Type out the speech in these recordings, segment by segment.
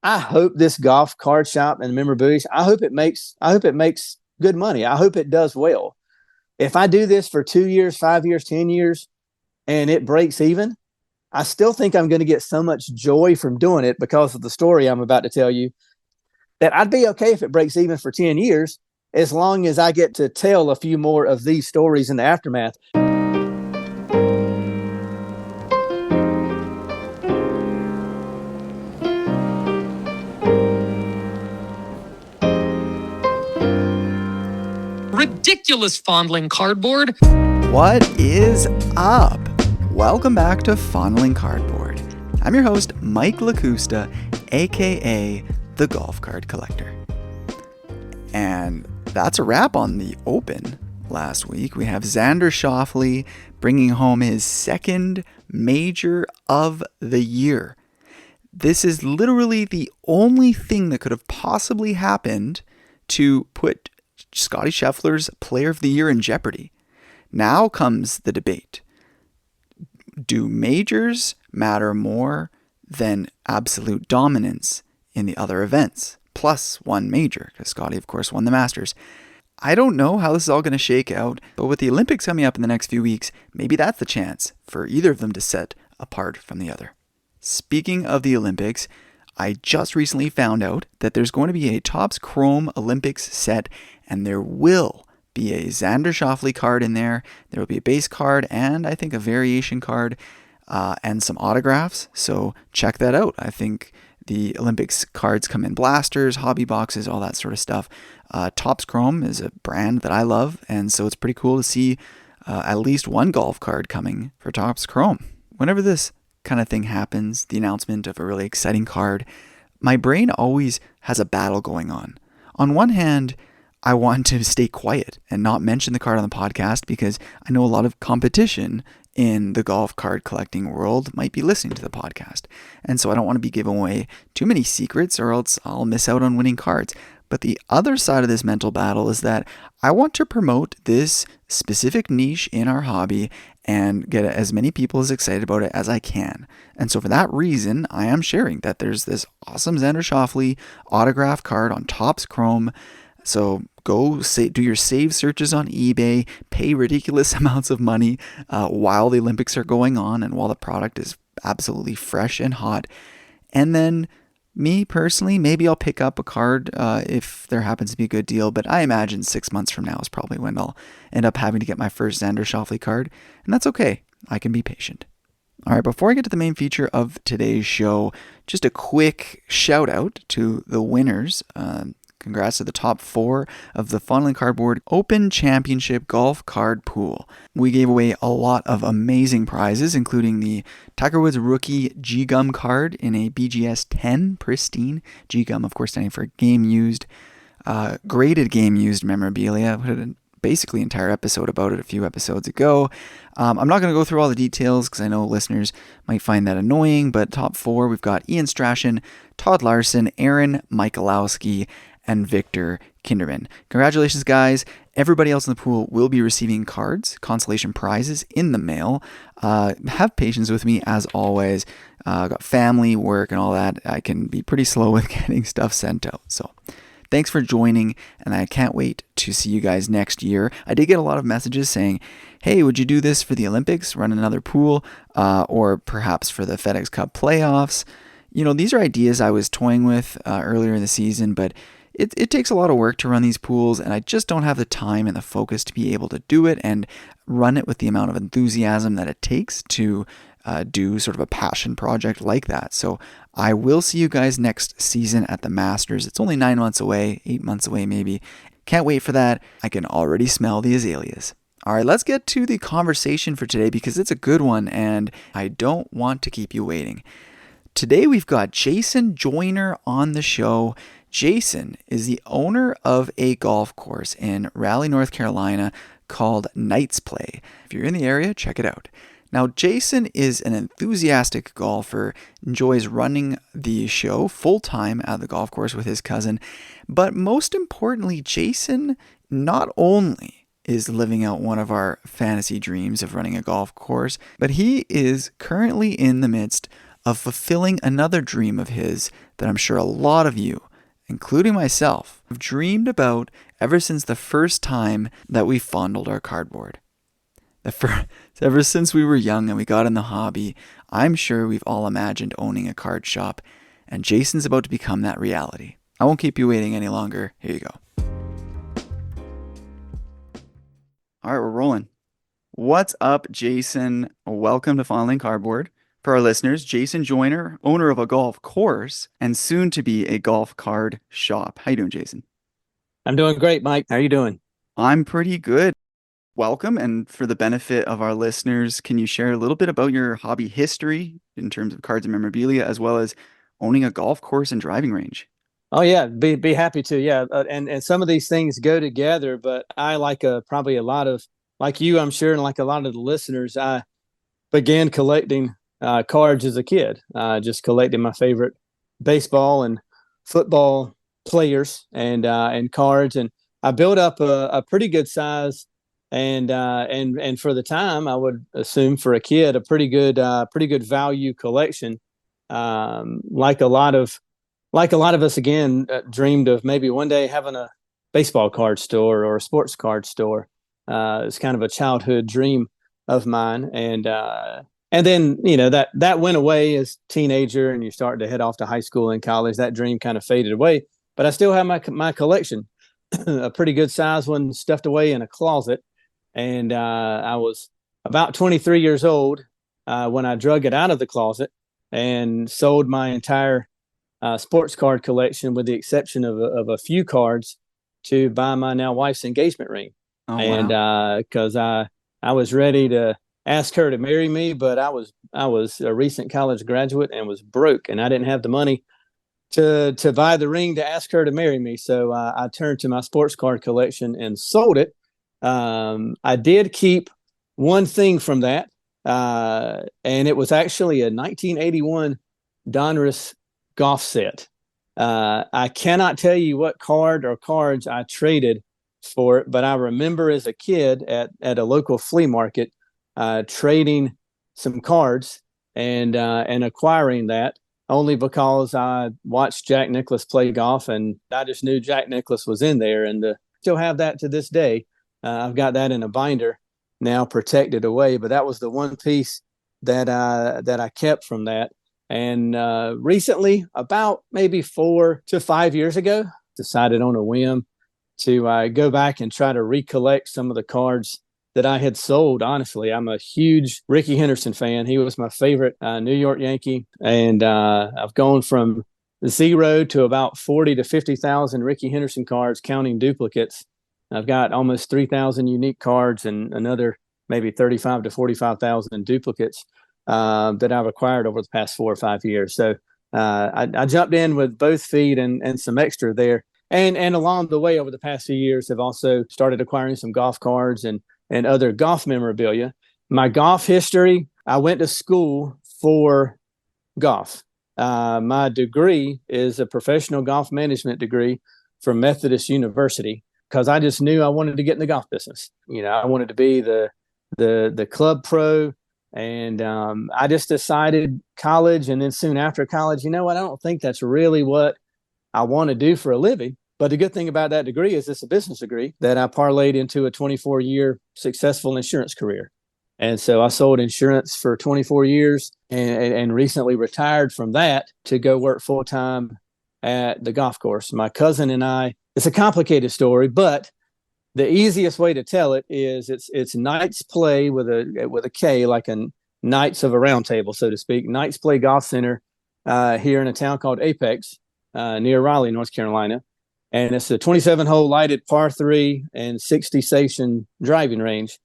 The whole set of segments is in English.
I hope this golf card shop and memorabilia, I hope it makes good money. I hope it does well. If I do this for 2 years, 5 years, 10 years, and it breaks even, I still think I'm going to get so much joy from doing it because of the story I'm about to tell you that I'd be okay if it breaks even for 10 years, as long as I get to tell a few more of these stories in the aftermath. Ridiculous fondling cardboard. What is up? Welcome back to Fondling Cardboard. I'm your host, Mike Lakusta, aka the Golf Card Collector. And that's a wrap on the Open last week. We have Xander Schauffele bringing home his second major of the year. This is literally the only thing that could have possibly happened to put Scottie Scheffler's Player of the Year in jeopardy. Now comes the debate. Do majors matter more than absolute dominance in the other events? Plus one major, because Scottie, of course, won the Masters. I don't know how this is all going to shake out, but with the Olympics coming up in the next few weeks, maybe that's the chance for either of them to set apart from the other. Speaking of the Olympics, I just recently found out that there's going to be a Topps Chrome Olympics set, and there will be a Xander Schauffele card in there. There will be a base card and I think a variation card and some autographs. So check that out. I think the Olympics cards come in blasters, hobby boxes, all that sort of stuff. Topps Chrome is a brand that I love, and so it's pretty cool to see at least one golf card coming for Topps Chrome. Whenever this kind of thing happens, the announcement of a really exciting card, my brain always has a battle going on. On one hand, I want to stay quiet and not mention the card on the podcast because I know a lot of competition in the golf card collecting world might be listening to the podcast. And so I don't want to be giving away too many secrets or else I'll miss out on winning cards. But the other side of this mental battle is that I want to promote this specific niche in our hobby and get as many people as excited about it as I can. And so for that reason, I am sharing that there's this awesome Xander Schauffele autograph card on Topps Chrome. So go do your save searches on eBay, pay ridiculous amounts of money while the Olympics are going on and while the product is absolutely fresh and hot. And then me personally, maybe I'll pick up a card if there happens to be a good deal, but I imagine 6 months from now is probably when I'll end up having to get my first Xander Schauffele card, and that's okay. I can be patient. All right, before I get to the main feature of today's show, just a quick shout out to the winners. Congrats to the top 4 of the Fondling Cardboard Open Championship Golf Card Pool. We gave away a lot of amazing prizes, including the Tiger Woods Rookie G-Gum card in a BGS 10 pristine. G-Gum, of course, standing for Game Used, graded Game Used Memorabilia. I put basically entire episode about it a few episodes ago. I'm not going to go through all the details because I know listeners might find that annoying, but top 4, we've got Ian Strachan, Todd Larson, Aaron Michalowski, and Victor Kinderman. Congratulations, guys. Everybody else in the pool will be receiving cards, consolation prizes in the mail. Have patience with me as always. Got family, work, and all that. I can be pretty slow with getting stuff sent out. So thanks for joining, and I can't wait to see you guys next year. I did get a lot of messages saying, hey, would you do this for the Olympics, run another pool, or perhaps for the FedEx Cup playoffs? You know, these are ideas I was toying with earlier in the season, but it takes a lot of work to run these pools, and I just don't have the time and the focus to be able to do it and run it with the amount of enthusiasm that it takes to do sort of a passion project like that. So I will see you guys next season at the Masters. It's only 9 months away, 8 months away maybe. Can't wait for that. I can already smell the azaleas. All right, let's get to the conversation for today because it's a good one and I don't want to keep you waiting. Today we've got Jason Joyner on the show. Jason is the owner of a golf course in Raleigh, North Carolina called Knights Play. If you're in the area, check it out. Now, Jason is an enthusiastic golfer, enjoys running the show full-time at the golf course with his cousin, but most importantly, Jason not only is living out one of our fantasy dreams of running a golf course, but he is currently in the midst of fulfilling another dream of his that I'm sure a lot of you, including myself, have dreamed about ever since the first time that we fondled our cardboard. Ever since we were young and we got in the hobby, I'm sure we've all imagined owning a card shop, and Jason's about to become that reality. I won't keep you waiting any longer. Here you go. All right, we're rolling. What's up, Jason? Welcome to Fondling Cardboard. For our listeners, Jason Joyner, owner of a golf course and soon to be a golf card shop. How you doing, Jason? I'm doing great, Mike. How are you doing? I'm pretty good. Welcome, and for the benefit of our listeners, can you share a little bit about your hobby history in terms of cards and memorabilia, as well as owning a golf course and driving range? Oh yeah, be happy to. Yeah, and some of these things go together, but I probably a lot of like you, I'm sure, and like a lot of the listeners, I began collecting cards as a kid. Just collecting my favorite baseball and football players and cards, and I built up a pretty good size. And for the time, I would assume for a kid, a pretty good value collection. Like a lot of us, again, dreamed of maybe one day having a baseball card store or a sports card store. It's kind of a childhood dream of mine, and then that went away as teenager, and you start to head off to high school and college. That dream kind of faded away, but I still have my collection, a pretty good size one, stuffed away in a closet. And I was about 23 years old when I drug it out of the closet and sold my entire sports card collection, with the exception of a few cards, to buy my now wife's engagement ring. Oh, And wow. because I was ready to ask her to marry me, but I was a recent college graduate and was broke, and I didn't have the money to buy the ring to ask her to marry me. So I turned to my sports card collection and sold it. I did keep one thing from that, and it was actually a 1981 Donruss golf set. I cannot tell you what card or cards I traded for it, but I remember as a kid at a local flea market trading some cards and acquiring that, only because I watched Jack Nicklaus play golf, and I just knew Jack Nicklaus was in there, and still have that to this day. I've got that in a binder now, protected away, but that was the one piece that I kept from that. And recently, about maybe 4 to 5 years ago, decided on a whim to go back and try to recollect some of the cards that I had sold. Honestly, I'm a huge Rickey Henderson fan. He was my favorite New York Yankee, and I've gone from 0 to about 40 to 50,000 Rickey Henderson cards, counting duplicates. I've got almost 3,000 unique cards and another maybe 35 to 45,000 duplicates that I've acquired over the past 4 or 5 years. So I jumped in with both feet and some extra there. And along the way over the past few years, have also started acquiring some golf cards and other golf memorabilia. My golf history, I went to school for golf. My degree is a professional golf management degree from Methodist University, because I just knew I wanted to get in the golf business. I wanted to be the club pro. And I just decided college, and then soon after college, you know what? I don't think that's really what I want to do for a living. But the good thing about that degree is it's a business degree that I parlayed into a 24-year successful insurance career. And so I sold insurance for 24 years and recently retired from that to go work full time at the golf course. My cousin and I, it's a complicated story, but the easiest way to tell it is it's Knights Play with a K, like a Knights of a Round Table, so to speak. Knights Play Golf Center here in a town called Apex, near Raleigh, North Carolina. And it's a 27-hole lighted par 3 and 60-station driving range.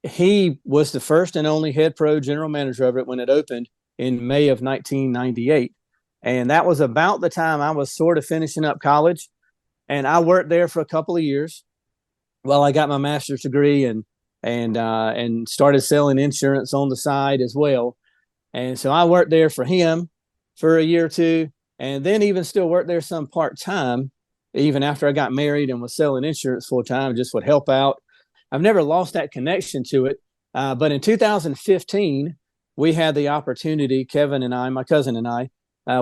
He was the first and only head pro general manager of it when it opened in May of 1998. And that was about the time I was sort of finishing up college. And I worked there for a couple of years while I got my master's degree and started selling insurance on the side as well. And so I worked there for him for a year or two, and then even still worked there some part-time, even after I got married and was selling insurance full-time, just would help out. I've never lost that connection to it. But in 2015, we had the opportunity, Kevin and I, my cousin and I,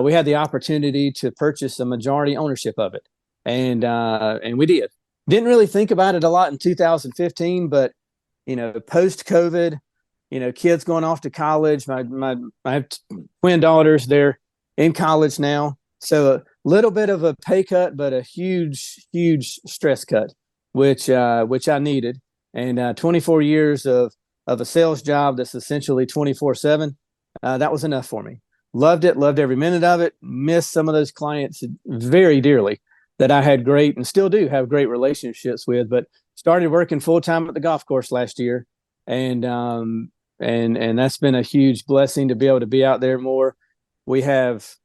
we had the opportunity to purchase a majority ownership of it. And we did. Didn't really think about it a lot in 2015, but, post COVID, kids going off to college. I have twin daughters. They're in college now. So a little bit of a pay cut, but a huge, huge stress cut, which I needed. And 24 years of a sales job that's essentially 24/7, that was enough for me. Loved it, loved every minute of it. Missed some of those clients very dearly that I had great and still do have great relationships with. But started working full time at the golf course last year, and that's been a huge blessing to be able to be out there more. We have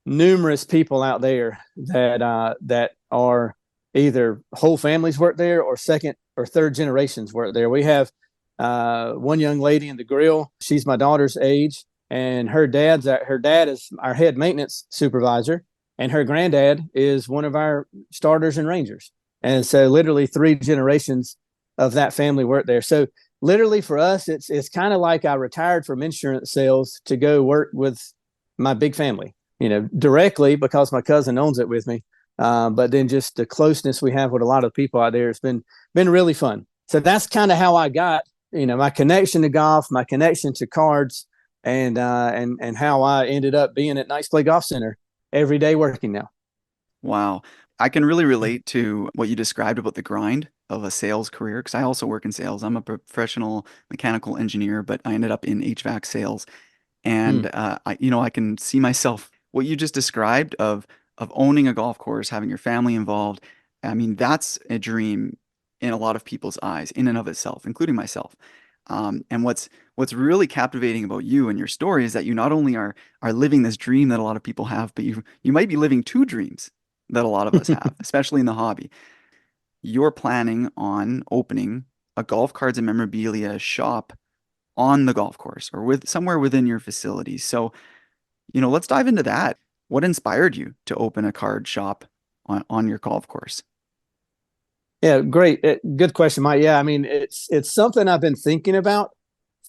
numerous people out there that are either whole families work there or second or third generations work there. We have one young lady in the grill. She's my daughter's age, and her dad is our head maintenance supervisor, and her granddad is one of our starters and rangers. And so literally 3 generations of that family work there. So literally for us, it's kind of like I retired from insurance sales to go work with my big family, directly because my cousin owns it with me. But then just the closeness we have with a lot of people out there has been really fun. So that's kind of how I got, my connection to golf, my connection to cards, and how I ended up being at Knights Play Golf Center every day working now. Wow. I can really relate to what you described about the grind of a sales career, because I also work in sales. I'm a professional mechanical engineer, but I ended up in HVAC sales. And I can see myself, what you just described of owning a golf course, having your family involved. I mean, that's a dream in a lot of people's eyes, in and of itself, including myself. And what's really captivating about you and your story is that you not only are living this dream that a lot of people have, but you might be living 2 dreams that a lot of us have, especially in the hobby. You're planning on opening a golf cards and memorabilia shop on the golf course or with somewhere within your facility. So, let's dive into that. What inspired you to open a card shop on your golf course? Yeah, great. Good question, Mike. Yeah, I mean, it's something I've been thinking about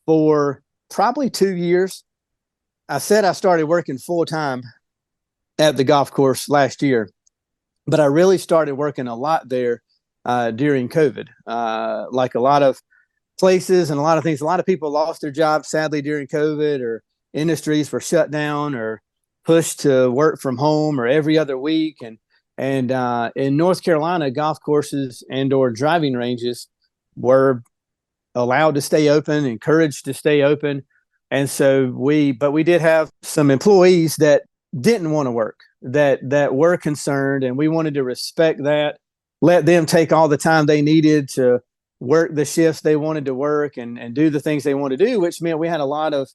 for probably 2 years. I said I started working full time at the golf course last year, but I really started working a lot there during COVID. Like a lot of places and a lot of things, a lot of people lost their jobs sadly during COVID, or industries were shut down or pushed to work from home or every other week. And in North Carolina, golf courses and or driving ranges were allowed to stay open, encouraged to stay open. And so we did have some employees that didn't want to work, that were concerned, and we wanted to respect that, let them take all the time they needed to work the shifts they wanted to work and do the things they wanted to do, which meant we had a lot of,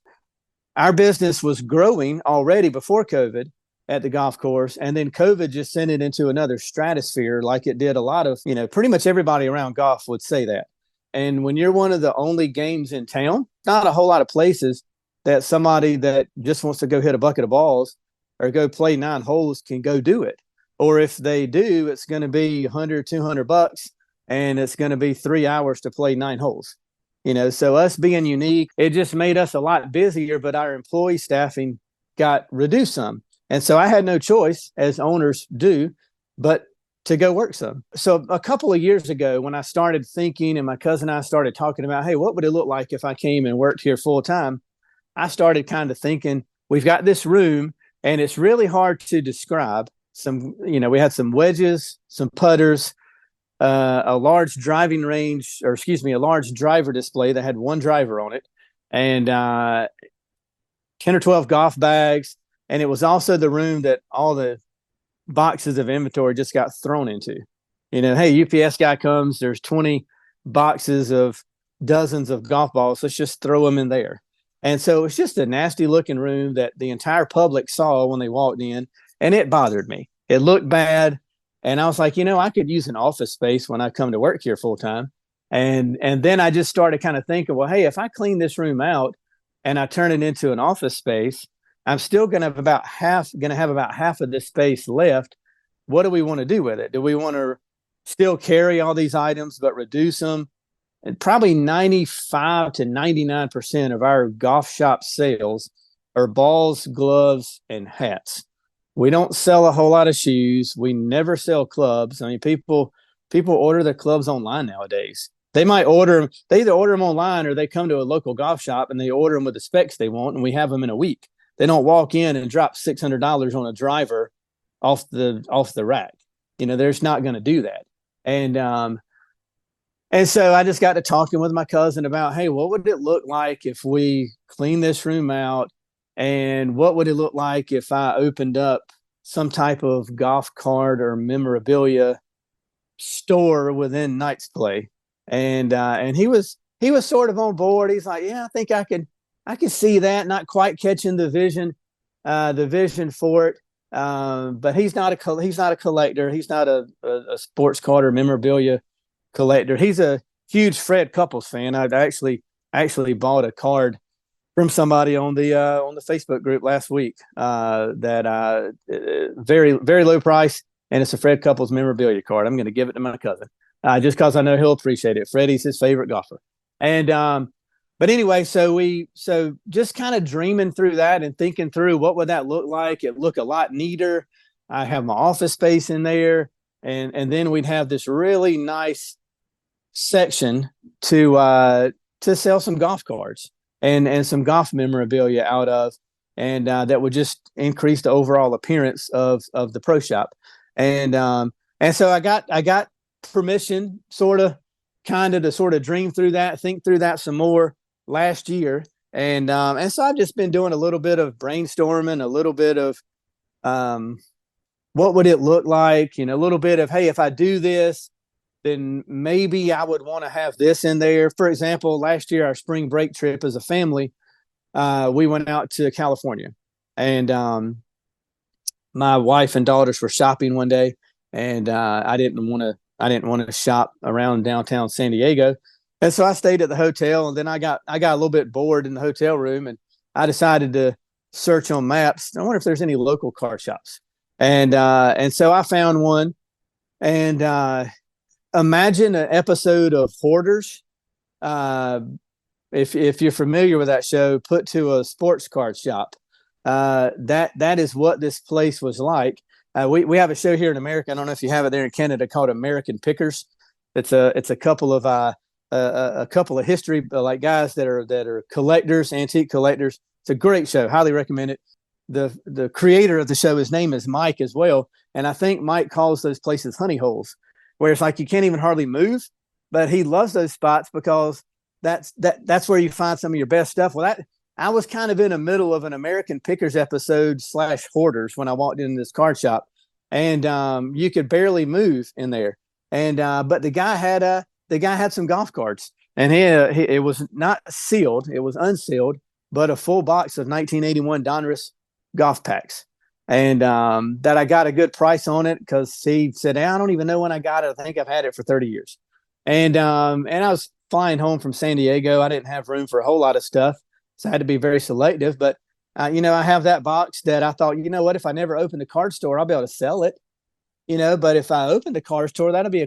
our business was growing already before COVID at the golf course. And then COVID just sent it into another stratosphere, like it did a lot of, pretty much everybody around golf would say that. And when you're one of the only games in town, not a whole lot of places that somebody that just wants to go hit a bucket of balls or go play 9 holes can go do it. Or if they do, it's going to be $100, $200, and it's going to be 3 hours to play 9 holes. So us being unique, it just made us a lot busier, but our employee staffing got reduced some. And so I had no choice, as owners do, but to go work some. So a couple of years ago, when I started thinking and my cousin and I started talking about, hey, what would it look like if I came and worked here full time? I started kind of thinking, we've got this room and it's really hard to describe. We had some wedges, some putters, a large driving range, a large driver display that had 1 driver on it, and 10 or 12 golf bags. And it was also the room that all the boxes of inventory just got thrown into. Hey, UPS guy comes, there's 20 boxes of dozens of golf balls. Let's just throw them in there. And so it's just a nasty looking room that the entire public saw when they walked in, and it bothered me. It looked bad. And I was like, I could use an office space when I come to work here full time. And then I just started kind of thinking, well, hey, if I clean this room out and I turn it into an office space, I'm still going to have about half of this space left. What do we want to do with it? Do we want to still carry all these items but reduce them probably 95 to 99% of our golf shop sales are balls, gloves, and hats. We don't sell a whole lot of shoes. We never sell clubs. I mean, people order their clubs online nowadays. They might order them. They either order them online or they come to a local golf shop and they order them with the specs they want, and we have them in a week. They don't walk in and drop $600 on a driver off the rack. They're just not going to do that. And so I just got to talking with my cousin about, hey, what would it look like if we clean this room out? And what would it look like if I opened up some type of golf cart or memorabilia store within Knights Play? And he was sort of on board. He's like, yeah, I think I could see that, not quite catching the vision for it. But he's not a collector. He's not a sports card or memorabilia collector. He's a huge Fred Couples fan. I actually bought a card from somebody on the Facebook group last week that very, very low price, and it's a Fred Couples memorabilia card. I'm going to give it to my cousin just because I know he'll appreciate it. Freddie's his favorite golfer. And but anyway, so just kind of dreaming through that and thinking through what would that look like. It look a lot neater. I have my office space in there, and then we'd have this really nice section to sell some golf cards and some golf memorabilia out of, and that would just increase the overall appearance of the pro shop. And so I got permission to dream through that, think through that some more last year. And so I've just been doing a little bit of brainstorming, a little bit of what would it look like, a little bit of, hey, if I do this, then maybe I would want to have this in there. For example, last year, our spring break trip as a family, we went out to California, and my wife and daughters were shopping one day, and I didn't want to shop around downtown San Diego. And so I stayed at the hotel, and then I got a little bit bored in the hotel room, and I decided to search on maps. I wonder if there's any local card shops. And so I found one, and imagine an episode of Hoarders. If you're familiar with that show, put to a sports card shop. That is what this place was like. We have a show here in America. I don't know if you have it there in Canada, called American Pickers. It's a couple of history like guys that are collectors, antique collectors. It's a great show. Highly recommend it. The creator of the show, his name is Mike as well, and I think Mike calls those places honey holes, where it's like you can't even hardly move. But he loves those spots because that's where you find some of your best stuff. Well, I was kind of in the middle of an American Pickers episode / Hoarders when I walked in this card shop, and you could barely move in there. And but the guy had some golf cards, and it was not sealed; it was unsealed, but a full box of 1981 Donruss golf packs, and that I got a good price on it because he said, hey, I don't even know when I got it. I think I've had it for 30 years. And I was flying home from San Diego. I didn't have room for a whole lot of stuff, so I had to be very selective. But I have that box that I thought, what, if I never opened a card store, I'll be able to sell it. But if I opened a card store, that'll be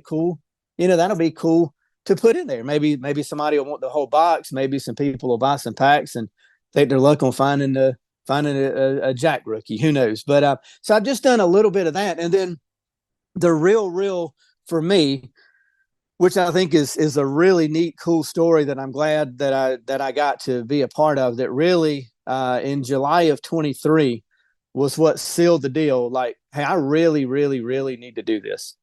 that'll be cool to put in there. Maybe somebody will want the whole box. Maybe some people will buy some packs and take their luck on finding a Jack rookie. Who knows? But so I've just done a little bit of that, and then the real for me, which I think is a really neat, cool story that I'm glad that I got to be a part of. That really in July of 23 was what sealed the deal. Like, hey, I really, really, really need to do this.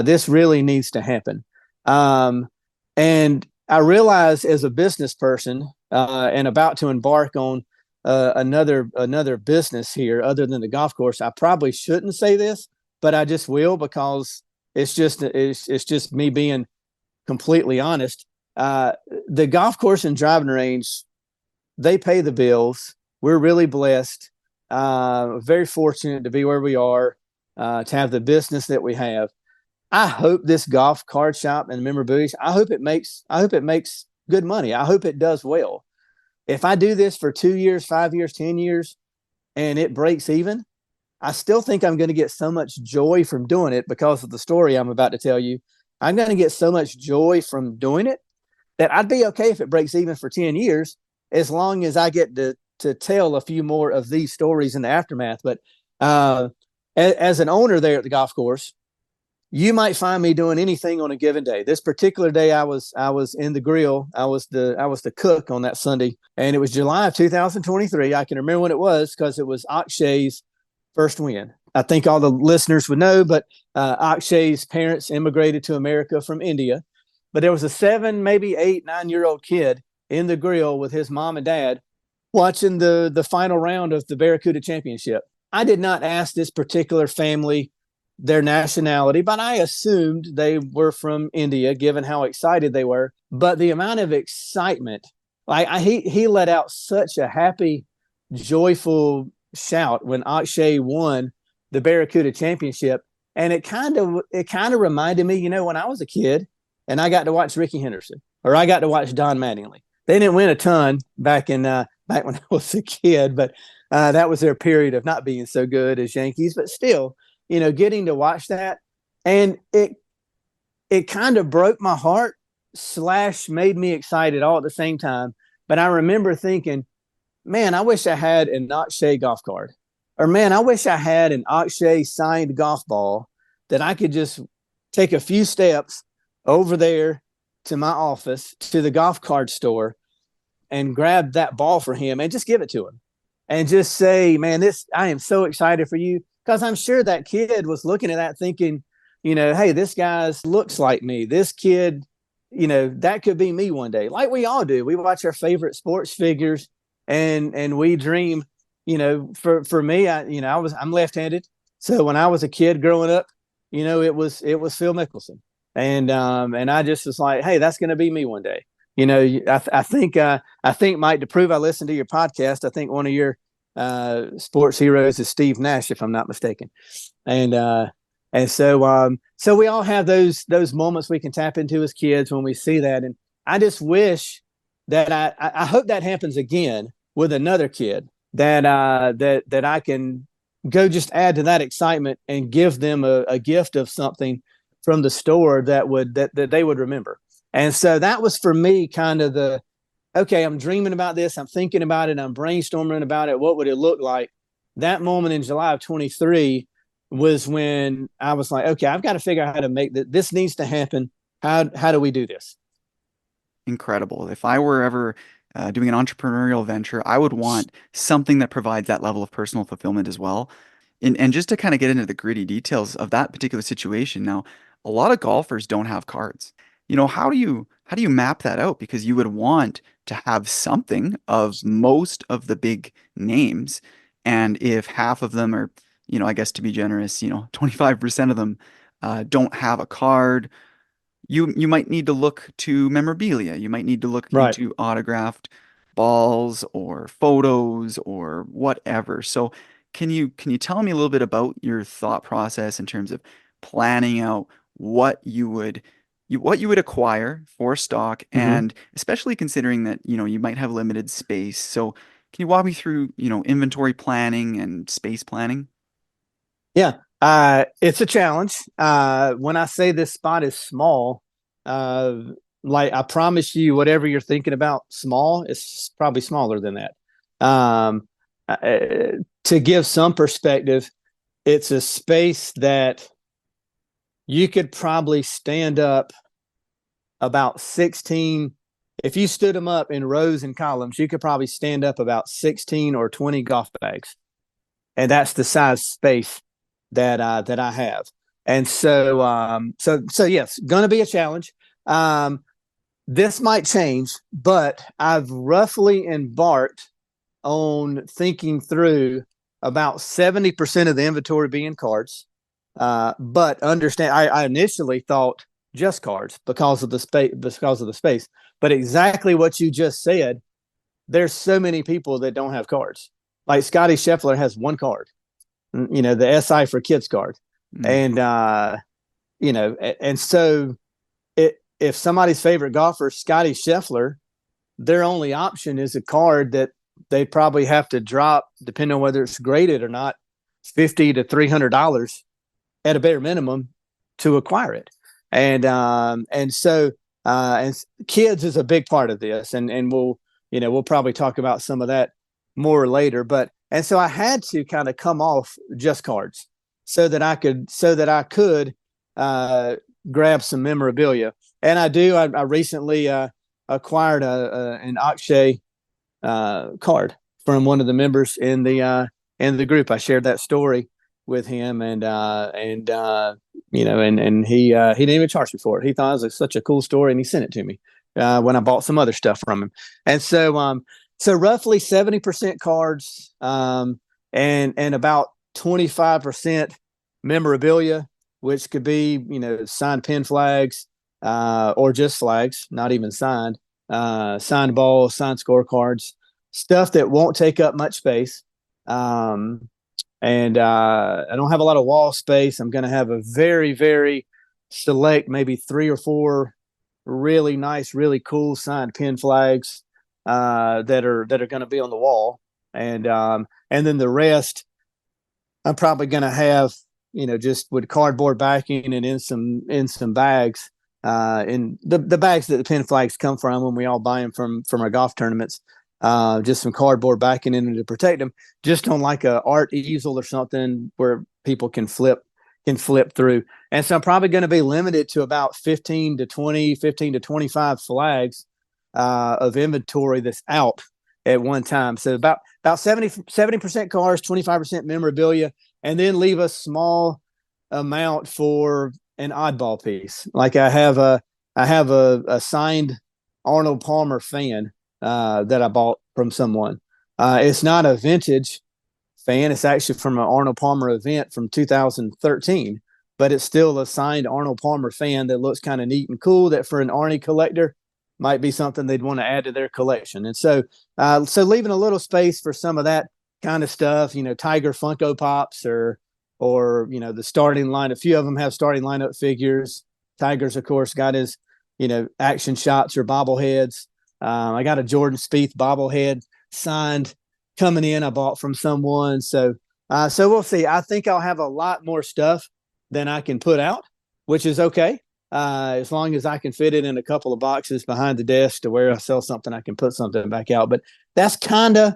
This really needs to happen. And I realized as a business person and about to embark on another business here other than the golf course, I probably shouldn't say this, but I just will, because it's just me being completely honest. The golf course and driving range, they pay the bills. We're really blessed, very fortunate to be where we are, to have the business that we have. I hope this golf card shop and memorabilia, I hope it makes good money. I hope it does well. If I do this for 2 years, 5 years, 10 years, and it breaks even, I still think I'm going to get so much joy from doing it because of the story I'm about to tell you. I'm going to get so much joy from doing it that I'd be okay if it breaks even for 10 years, as long as I get to tell a few more of these stories in the aftermath. But as an owner there at the golf course, you might find me doing anything on a given day. This particular day, I was in the grill. I was the cook on that Sunday, and it was July of 2023. I can remember when it was because it was Akshay's first win. I think all the listeners would know, but Akshay's parents immigrated to America from India. But there was a 7, maybe 8, 9-year-old kid in the grill with his mom and dad watching the final round of the Barracuda Championship. I did not ask this particular family their nationality, but I assumed they were from India, given how excited they were. But the amount of excitement, he let out such a happy, joyful shout when Akshay won the Barracuda Championship, and it kind of reminded me, when I was a kid and I got to watch Ricky Henderson or I got to watch Don Mattingly. They didn't win a ton back when I was a kid, but that was their period of not being so good as Yankees, but still. Getting to watch that, and it kind of broke my heart / made me excited all at the same time. But I remember thinking, man, I wish I had an Akshay golf card, or man, I wish I had an Akshay signed golf ball that I could just take a few steps over there to my office, to the golf card store, and grab that ball for him and just give it to him and just say, man, I am so excited for you. Because I'm sure that kid was looking at that thinking, hey, this guy looks like me. This kid, that could be me one day. Like we all do. We watch our favorite sports figures and we dream, for me, I'm left-handed. So when I was a kid growing up, it was Phil Mickelson. And I just was like, hey, that's going to be me one day. I think, Mike, to prove I listened to your podcast, I think one of your sports heroes is Steve Nash, if I'm not mistaken. And so we all have those moments we can tap into as kids when we see that. And I just wish that I hope that happens again with another kid that I can go just add to that excitement and give them a gift of something from the store that they would remember. And so that was for me kind of okay, I'm dreaming about this. I'm thinking about it. I'm brainstorming about it. What would it look like? That moment in July of 23 was when I was like, okay, I've got to figure out how to make that. This needs to happen. How do we do this? Incredible. If I were ever doing an entrepreneurial venture, I would want something that provides that level of personal fulfillment as well. And just to kind of get into the gritty details of that particular situation. Now, a lot of golfers don't have cards. How do you map that out? Because you would want to have something of most of the big names. And if half of them are, I guess to be generous, 25% of them don't have a card, you might need to look to memorabilia. You might need to look Right. into autographed balls or photos or whatever. So can you tell me a little bit about your thought process in terms of planning out what you would acquire for stock, Mm-hmm. and especially considering that, you might have limited space. So can you walk me through, inventory planning and space planning? Yeah. It's a challenge. When I say this spot is small, like I promise you, whatever you're thinking about small, it's probably smaller than that. To give some perspective, it's a space that you could probably stand up about 16. If you stood them up in rows and columns, you could probably stand up about 16 or 20 golf bags. And that's the size space that I have. And so yes, going to be a challenge. This might change, but I've roughly embarked on thinking through about 70% of the inventory being cards. But understand, I initially thought just cards because of the space. But exactly what you just said, there's so many people that don't have cards. Like Scotty Scheffler has one card, the SI for Kids card. Mm. And so if somebody's favorite golfer, Scotty Scheffler, their only option is a card that they probably have to drop, depending on whether it's graded or not, $50 to $300 at a bare minimum to acquire it. And so And kids is a big part of this, and we'll probably talk about some of that more later. But and so I had to kind of come off just cards so that I could grab some memorabilia, and I do. I recently acquired an Akshay card from one of the members in the group. I shared that story with him, and he didn't even charge me for it. He thought it was such a cool story, and he sent it to me when I bought some other stuff from him. And so roughly 70% cards, and about 25% memorabilia, which could be signed pin flags, or just flags, not even signed, signed balls, signed scorecards, stuff that won't take up much space. And I don't have a lot of wall space. I'm going to have a very, very select, maybe 3 or 4 really nice, really cool signed pin flags that are going to be on the wall, and then the rest I'm probably going to have just with cardboard backing and in some bags, in the bags that the pin flags come from when we all buy them from our golf tournaments. Just some cardboard backing in to protect them, just on like a art easel or something where people can flip through. And so I'm probably going to be limited to about 15 to 25 flags of inventory that's out at one time. So about 70% cars, 25% memorabilia, and then leave a small amount for an oddball piece. Like I have a signed Arnold Palmer fan that I bought from someone. It's not a vintage fan. It's actually from an Arnold Palmer event from 2013, but it's still a signed Arnold Palmer fan that looks kind of neat and cool, that for an Arnie collector might be something they'd want to add to their collection. And so leaving a little space for some of that kind of stuff, Tiger Funko Pops or the starting line. A few of them have starting lineup figures. Tiger's, of course, got his, action shots or bobbleheads. I got a Jordan Spieth bobblehead signed coming in. I bought from someone. So we'll see. I think I'll have a lot more stuff than I can put out, which is okay. As long as I can fit it in a couple of boxes behind the desk to where I sell something, I can put something back out. But that's kind of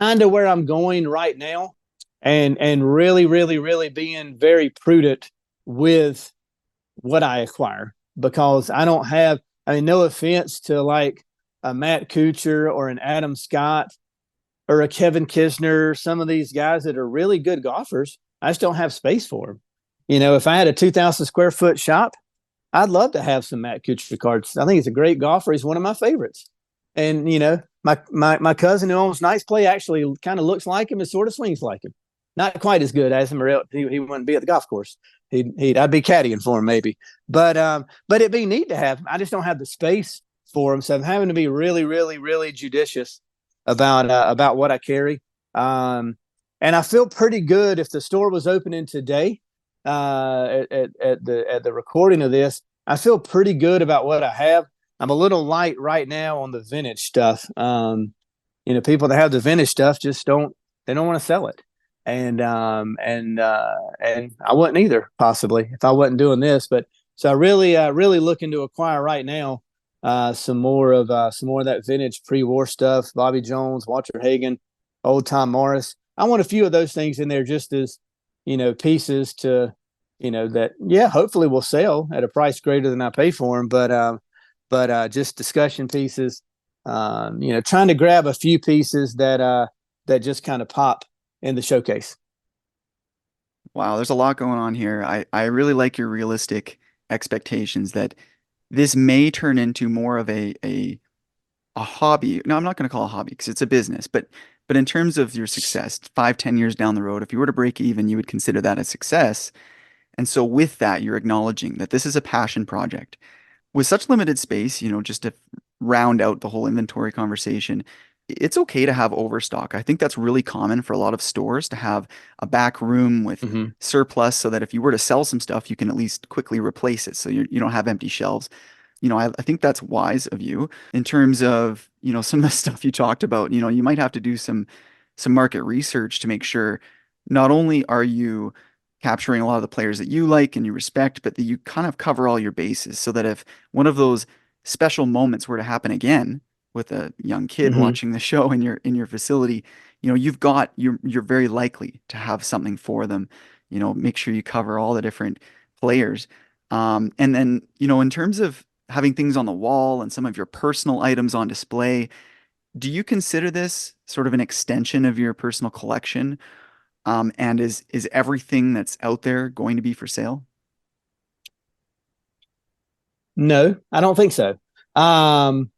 where I'm going right now, and really, really, really being very prudent with what I acquire, because I don't have. I mean, no offense to like a Matt Kuchar or an Adam Scott or a Kevin Kisner, some of these guys that are really good golfers, I just don't have space for them. If I had a 2,000 square foot shop, I'd love to have some Matt Kuchar cards. I think he's a great golfer. He's one of my favorites. And, my cousin who owns Nice Play actually kind of looks like him and sort of swings like him. Not quite as good as him, or he wouldn't be at the golf course. I'd be caddying for him maybe. But it'd be neat to have him. I just don't have the space for him. So I'm having to be really, really, really judicious about what I carry. And I feel pretty good if the store was opening today, at the recording of this. I feel pretty good about what I have. I'm a little light right now on the vintage stuff. People that have the vintage stuff just don't want to sell it. And I wouldn't either, possibly, if I wasn't doing this. But so I really looking to acquire right now some more of that vintage pre-war stuff. Bobby Jones, Walter Hagen, old Tom Morris. I want a few of those things in there, just as pieces to that hopefully will sell at a price greater than I pay for them. But just discussion pieces. Trying to grab a few pieces that just kind of pop in the showcase. Wow, there's a lot going on here. I really like your realistic expectations that this may turn into more of a hobby. No, I'm not going to call it a hobby because it's a business, but in terms of your success, 5, 10 years down the road, if you were to break even, you would consider that a success. And so with that, you're acknowledging that this is a passion project. With such limited space, just to round out the whole inventory conversation, it's okay to have overstock. I think that's really common for a lot of stores to have a back room with surplus, so that if you were to sell some stuff, you can at least quickly replace it, so you don't have empty shelves. I think that's wise of you in terms of, some of the stuff you talked about. You might have to do some market research to make sure not only are you capturing a lot of the players that you like and you respect, but that you kind of cover all your bases, so that if one of those special moments were to happen again with a young kid watching the show in your facility, you're very likely to have something for them. Make sure you cover all the different players. And then, in terms of having things on the wall and some of your personal items on display, do you consider this sort of an extension of your personal collection? And is everything that's out there going to be for sale? No, I don't think so. Um,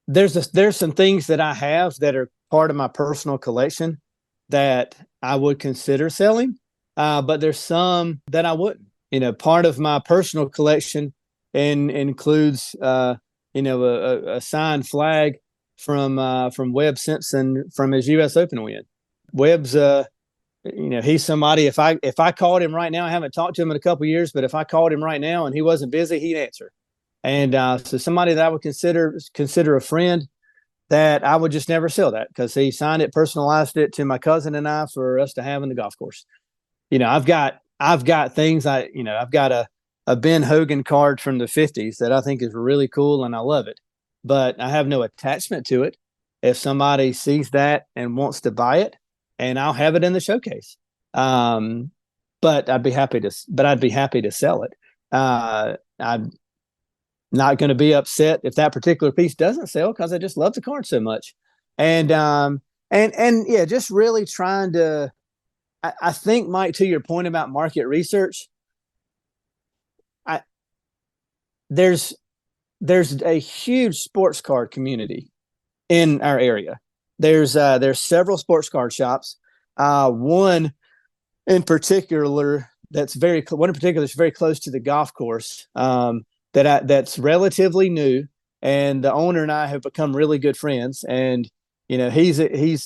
there's some things that I have that are part of my personal collection that I would consider selling, but there's some that I wouldn't. Part of my personal collection includes a signed flag from Webb Simpson from his U.S. Open win. Webb's he's somebody. If I called him right now, I haven't talked to him in a couple of years, but if I called him right now and he wasn't busy, he'd answer. And so somebody that I would consider a friend, that I would just never sell that because he signed it, personalized it to my cousin and I for us to have in the golf course. I've got things I've got a Ben Hogan card from the 50s that I think is really cool and I love it, but I have no attachment to it. If somebody sees that and wants to buy it, and I'll have it in the showcase. But I'd be happy to sell it. I'm not going to be upset if that particular piece doesn't sell because I just love the card so much. And yeah, just really trying to, I think, Mike, to your point about market research, there's a huge sports card community in our area. There's several sports card shops. One in particular that's very close to the golf course. That's relatively new, and the owner and I have become really good friends. And he's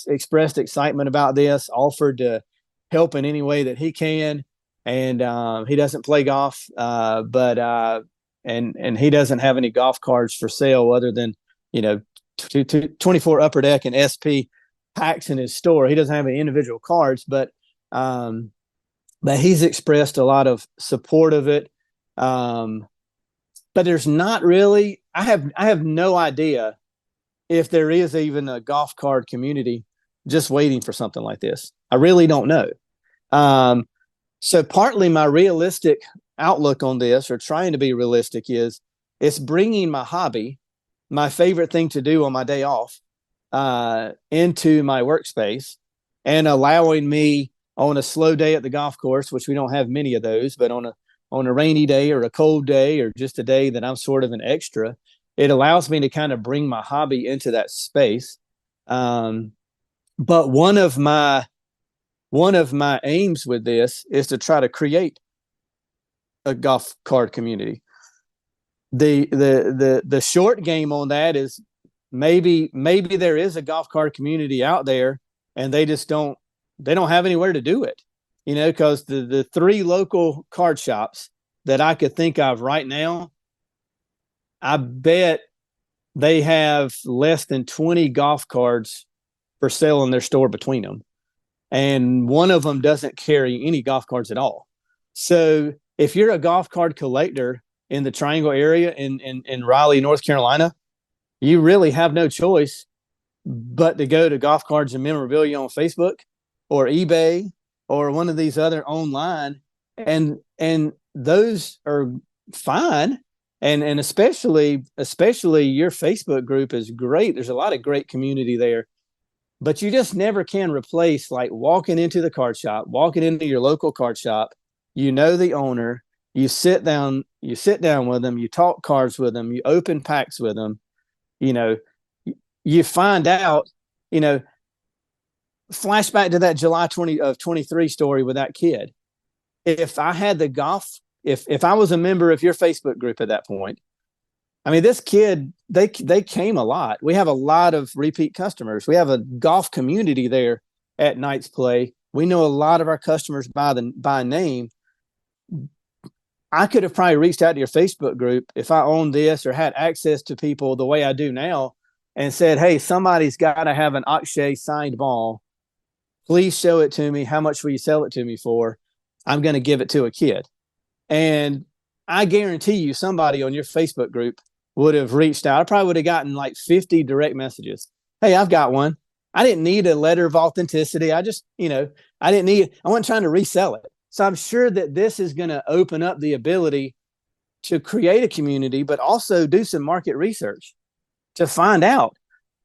expressed excitement about this, offered to help in any way that he can. And he doesn't play golf, but and he doesn't have any golf cards for sale other than 24 Upper Deck and SP packs in his store. He doesn't have any individual cards, but he's expressed a lot of support of it. But there's not really. I have no idea if there is even a golf card community just waiting for something like this. I really don't know. So partly my realistic outlook on this, or trying to be realistic, is it's bringing my hobby, my favorite thing to do on my day off, into my workspace, and allowing me on a slow day at the golf course, which we don't have many of those, but on a rainy day or a cold day or just a day that I'm sort of an extra, it allows me to kind of bring my hobby into that space. But one of my aims with this is to try to create a golf card community. The short game on that is maybe there is a golf cart community out there and they don't have anywhere to do it, because the three local card shops that I could think of right now, I bet they have less than 20 golf cards for sale in their store between them. And one of them doesn't carry any golf cards at all. So if you're a golf card collector in the Triangle area in Raleigh, North Carolina, you really have no choice but to go to Golf Cards and Memorabilia on Facebook or eBay or one of these other online, and those are fine. And especially your Facebook group is great. There's a lot of great community there, but you just never can replace like walking into the card shop, walking into your local card shop, the owner, you sit down with them, you talk cards with them, you open packs with them, you find out, flashback to that July 23 story with that kid. If I had the golf, if I was a member of your Facebook group at that point, I mean, this kid, they came a lot. We have a lot of repeat customers. We have a golf community there at Knight's Play. We know a lot of our customers by name. I could have probably reached out to your Facebook group if I owned this or had access to people the way I do now and said, hey, somebody's got to have an Akshay signed ball. Please show it to me. How much will you sell it to me for? I'm going to give it to a kid. And I guarantee you somebody on your Facebook group would have reached out. I probably would have gotten like 50 direct messages. Hey, I've got one. I didn't need a letter of authenticity. I just, I wasn't trying to resell it. So I'm sure that this is going to open up the ability to create a community, but also do some market research to find out,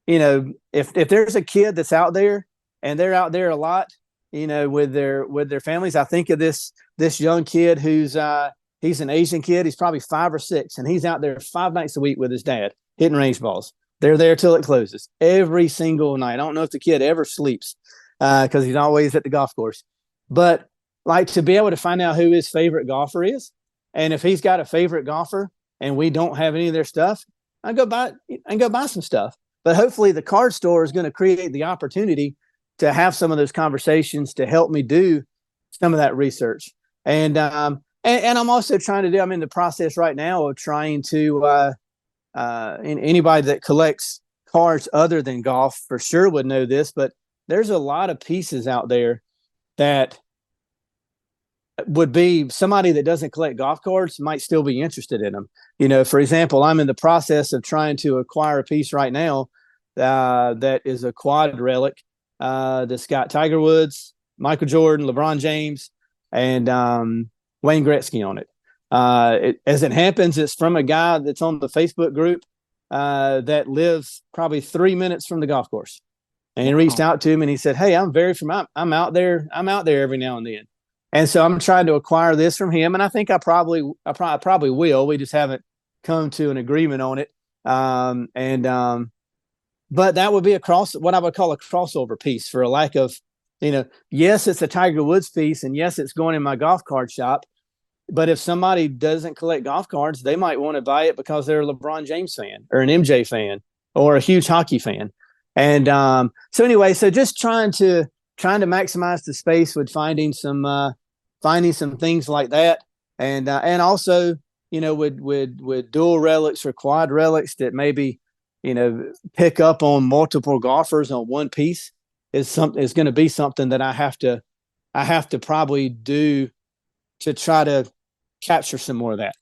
if there's a kid that's out there and they're out there a lot, with their families. I think of this young kid who's he's an Asian kid. He's probably 5 or 6, and he's out there 5 nights a week with his dad hitting range balls. They're there till it closes every single night. I don't know if the kid ever sleeps because he's always at the golf course. But like to be able to find out who his favorite golfer is, and if he's got a favorite golfer and we don't have any of their stuff, I go buy some stuff. But hopefully the card store is going to create the opportunity to have some of those conversations to help me do some of that research. And I'm also trying to do. I'm in the process right now of trying to. Anybody that collects cards other than golf for sure would know this, but there's a lot of pieces out there that would be somebody that doesn't collect golf cards might still be interested in them. For example, I'm in the process of trying to acquire a piece right now that is a quad relic that's got Tiger Woods, Michael Jordan, LeBron James, and Wayne Gretzky on it. As it happens, it's from a guy that's on the Facebook group that lives probably 3 minutes from the golf course. And he reached out to him and he said, "Hey, I'm out there every now and then." And so I'm trying to acquire this from him. And I think I probably will. We just haven't come to an agreement on it. But that would be what I would call a crossover piece for a lack of, yes, it's a Tiger Woods piece, and yes, it's going in my golf card shop. But if somebody doesn't collect golf cards, they might want to buy it because they're a LeBron James fan or an MJ fan or a huge hockey fan. And so anyway, so just trying to maximize the space with finding some things like that, and also with dual relics or quad relics that maybe pick up on multiple golfers on one piece is going to be something that I have to probably do to try to capture some more of that.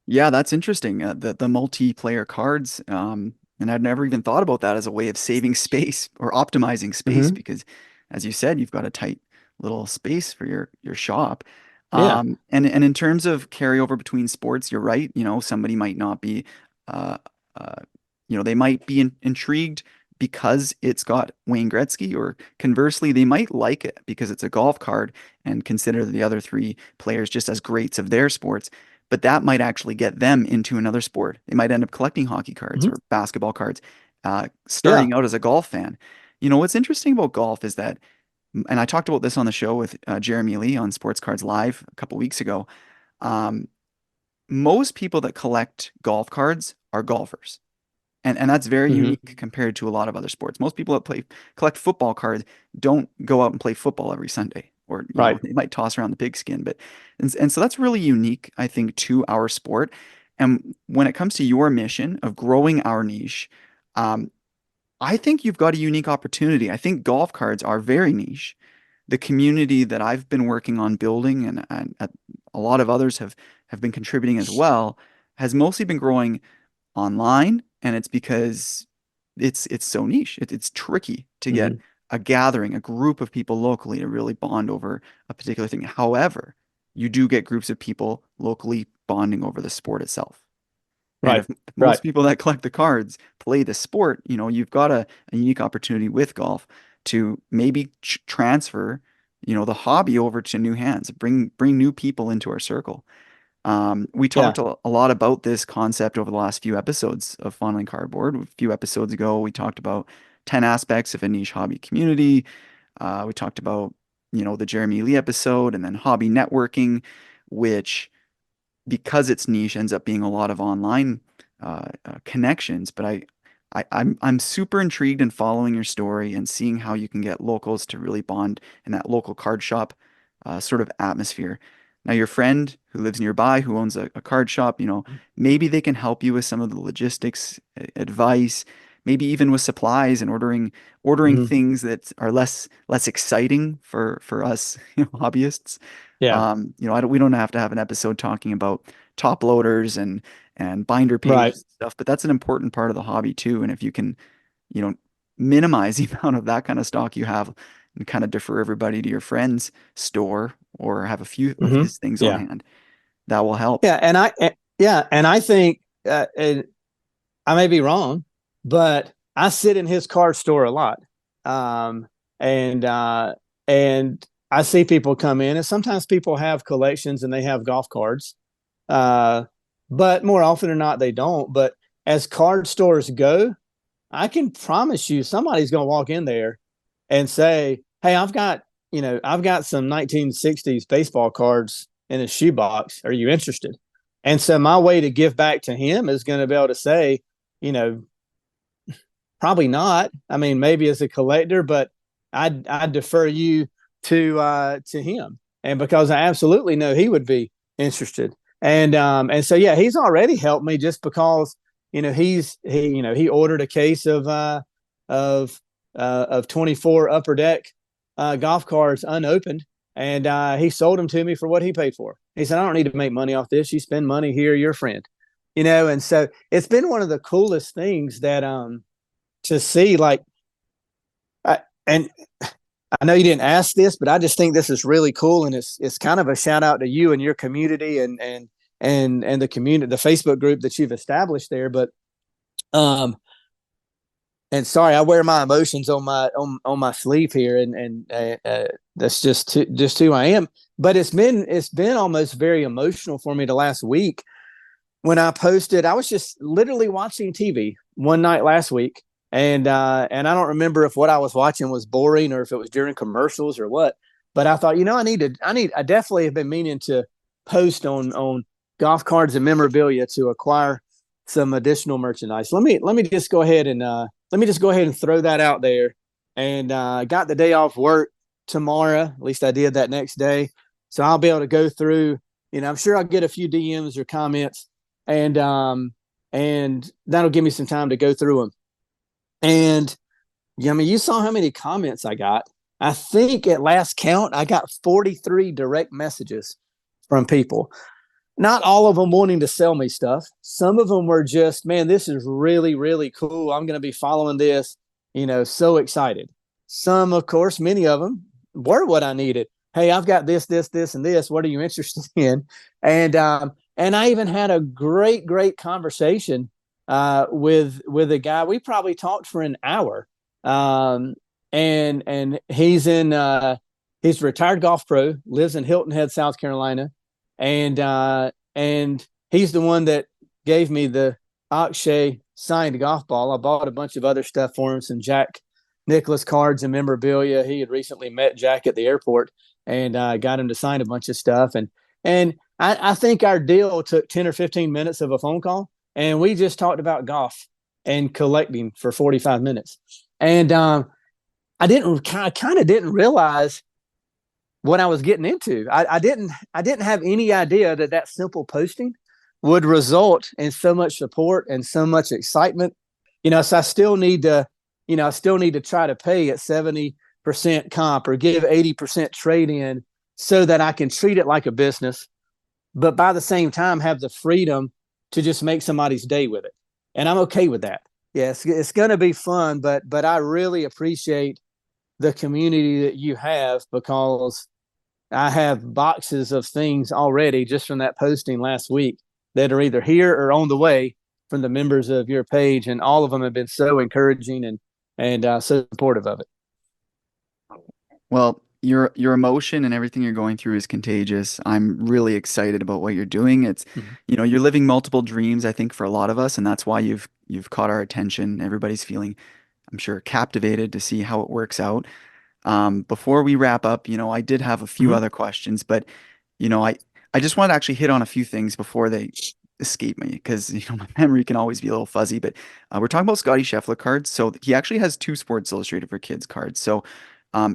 Yeah, that's interesting. The multiplayer cards, and I'd never even thought about that as a way of saving space or optimizing space Mm-hmm. because, as you said, you've got a tight little space for your shop. Yeah. And in terms of carryover between sports, you're right. Somebody might not be, uh, uh, they might be intrigued because it's got Wayne Gretzky, or conversely, they might like it because it's a golf card and consider the other three players just as greats of their sports. But that might actually get them into another sport. They might end up collecting hockey cards Mm-hmm. or basketball cards, Yeah. starting out as a golf fan. What's interesting about golf is that, and I talked about this on the show with Jeremy Lee on Sports Cards Live a couple weeks ago. Um, Most people that collect golf cards are golfers. And that's very Mm-hmm. unique compared to a lot of other sports. Most people that collect football cards don't go out and play football every Sunday, or Right. they might toss around the pigskin. But and so that's really unique, I think, to our sport. And when it comes to your mission of growing our niche, um, I think you've got a unique opportunity. I think golf cards are very niche. The community that I've been working on building, and a lot of others have been contributing as well, has mostly been growing online, and it's because it's so niche. It's tricky to get Mm-hmm. a gathering, a group of people locally to really bond over a particular thing. However, you do get groups of people locally bonding over the sport itself. And Right. if Right. most people that collect the cards play the sport, you've got a unique opportunity with golf to maybe transfer, the hobby over to new hands, bring new people into our circle. We Yeah. talked a lot about this concept over the last few episodes of Fondling Cardboard. A few episodes ago, we talked about 10 aspects of a niche hobby community. We talked about, the Jeremy Lee episode, and then hobby networking, which, because it's niche, ends up being a lot of online connections. But I'm super intrigued in following your story and seeing how you can get locals to really bond in that local card shop sort of atmosphere. Now, your friend who lives nearby, who owns a card shop, maybe they can help you with some of the logistics, advice. maybe even with supplies and ordering Mhm. things that are less exciting for us, hobbyists. Yeah. We don't have to have an episode talking about top loaders and binder Right. pages and stuff, but that's an important part of the hobby too. And if you can, you know, minimize the amount of that kind of stock you have and kind of defer everybody to your friend's store or have a few of Hmm. his things on Yeah. hand, that will help. Yeah. And I think, and I may be wrong, but I sit in his card store a lot. Um, and, and I see people come in, and sometimes people have collections and they have golf cards. Uh, but more often than not, they don't. But as card stores go, I can promise you somebody's going to walk in there and say, "Hey, I've got some 1960s baseball cards in a shoebox. Are you interested?" And so my way to give back to him is going to be able to say, you know, probably not. I mean, maybe as a collector, but I defer you to him, and because I absolutely know he would be interested. And so yeah, he's already helped me just because he ordered a case of of 24 upper deck golf cards unopened, and he sold them to me for what he paid for. He said, "I don't need to make money off this. You spend money here, you're a friend." And so it's been one of the coolest things that to see, like, and I know you didn't ask this, but I just think this is really cool, and it's kind of a shout out to you and your community and the community, the Facebook group that you've established there. But um, and sorry, I wear my emotions on my sleeve here, and that's just who I am. But it's been almost very emotional for me the last week when I posted. I was just literally watching TV one night last week, and I don't remember if what I was watching was boring or if it was during commercials or what. But I thought, I definitely have been meaning to post on golf cards and memorabilia to acquire some additional merchandise. Let me just go ahead and throw that out there. And got the day off work tomorrow. At least I did that next day, so I'll be able to go through. I'm sure I'll get a few DMs or comments, and that'll give me some time to go through them. And yeah, I mean, you saw how many comments I got. I think at last count, I got 43 direct messages from people. Not all of them wanting to sell me stuff. Some of them were just, "Man, this is really, really cool. I'm going to be following this, so excited." Some, of course, many of them were what I needed. "Hey, I've got this, this, this, and this. What are you interested in?" And I even had a great, great conversation with a guy. We probably talked for an hour. Um, and he's a retired golf pro, lives in Hilton Head, South Carolina, and he's the one that gave me the Akshay signed golf ball. I bought a bunch of other stuff for him, some Jack Nicklaus cards and memorabilia. He had recently met Jack at the airport, and got him to sign a bunch of stuff. And I think our deal took 10 or 15 minutes of a phone call, and we just talked about golf and collecting for 45 minutes. And I kind of didn't realize what I was getting into. I didn't have any idea that simple posting would result in so much support and so much excitement. So I still need to try to pay at 70% comp or give 80% trade in so that I can treat it like a business, but by the same time have the freedom to just make somebody's day with it. And I'm okay with that. Yes, it's going to be fun, but I really appreciate the community that you have, because I have boxes of things already just from that posting last week that are either here or on the way from the members of your page, and all of them have been so encouraging and so supportive of it. Well, your emotion and everything you're going through is contagious. I'm really excited about what you're doing. Mhm. You're living multiple dreams, I think, for a lot of us, and that's why you've caught our attention. Everybody's feeling, I'm sure, captivated to see how it works out. Before we wrap up, I did have a few Mhm. other questions, but I just want to actually hit on a few things before they escape me because my memory can always be a little fuzzy. But we're talking about Scotty Scheffler cards, so he actually has two Sports Illustrated for Kids cards. So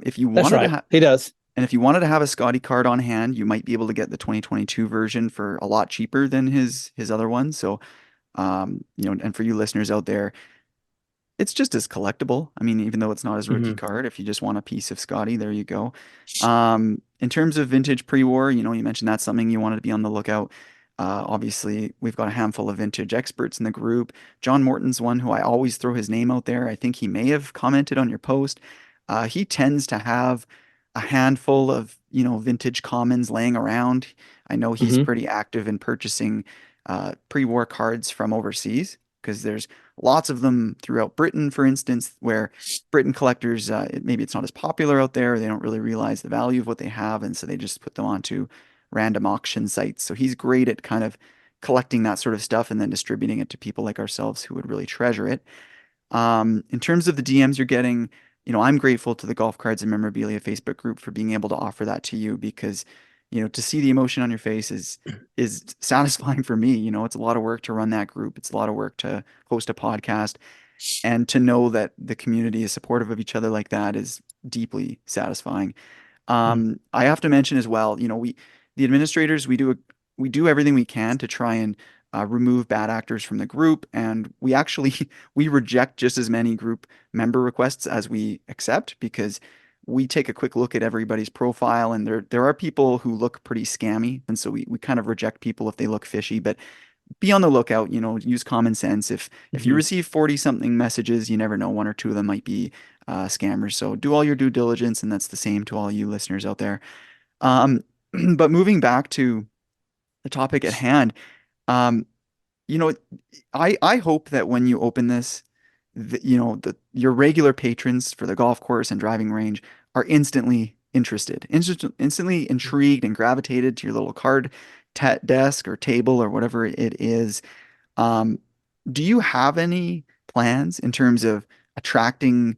if you That's wanted to right. have He does. and if you wanted to have a Scotty card on hand, you might be able to get the 2022 version for a lot cheaper than his other one. So and for you listeners out there, it's just as collectible. I mean, even though it's not his rookie Hmm. card, if you just want a piece of Scotty, there you go. In terms of vintage pre-war, you know, you mentioned that's something you wanted to be on the lookout. Obviously, we've got a handful of vintage experts in the group. John Morton's one who I always throw his name out there. I think he may have commented on your post. He tends to have a handful of, you know, vintage commons laying around. I know he's Hmm. pretty active in purchasing pre-war cards from overseas because there's lots of them throughout Britain, for instance, where Britain collectors, maybe it's not as popular out there. They don't really realize the value of what they have, and so they just put them onto random auction sites. So he's great at kind of collecting that sort of stuff and then distributing it to people like ourselves who would really treasure it. In terms of the DMs you're getting, you know, I'm grateful to the Golf Cards and Memorabilia Facebook group for being able to offer that to you because, you know, to see the emotion on your face is satisfying for me. You know, it's a lot of work to run that group. It's a lot of work to host a podcast, and to know that the community is supportive of each other like that is deeply satisfying. I have to mention as well, you know, the administrators, we do everything we can to try and remove bad actors from the group, and we actually we reject just as many group member requests as we accept because we take a quick look at everybody's profile, and there are people who look pretty scammy, and so we kind of reject people if they look fishy, but be on the lookout, you know, use common sense. If you Hmm. receive 40 something messages, you never know, one or two of them might be scammers. So do all your due diligence, and that's the same to all you listeners out there. Um, but moving back to the topic at hand, um, you know, I hope that when you open this, you know, your regular patrons for the golf course and driving range are instantly intrigued and gravitated to your little card desk or table or whatever it is. um, do you have any plans in terms of attracting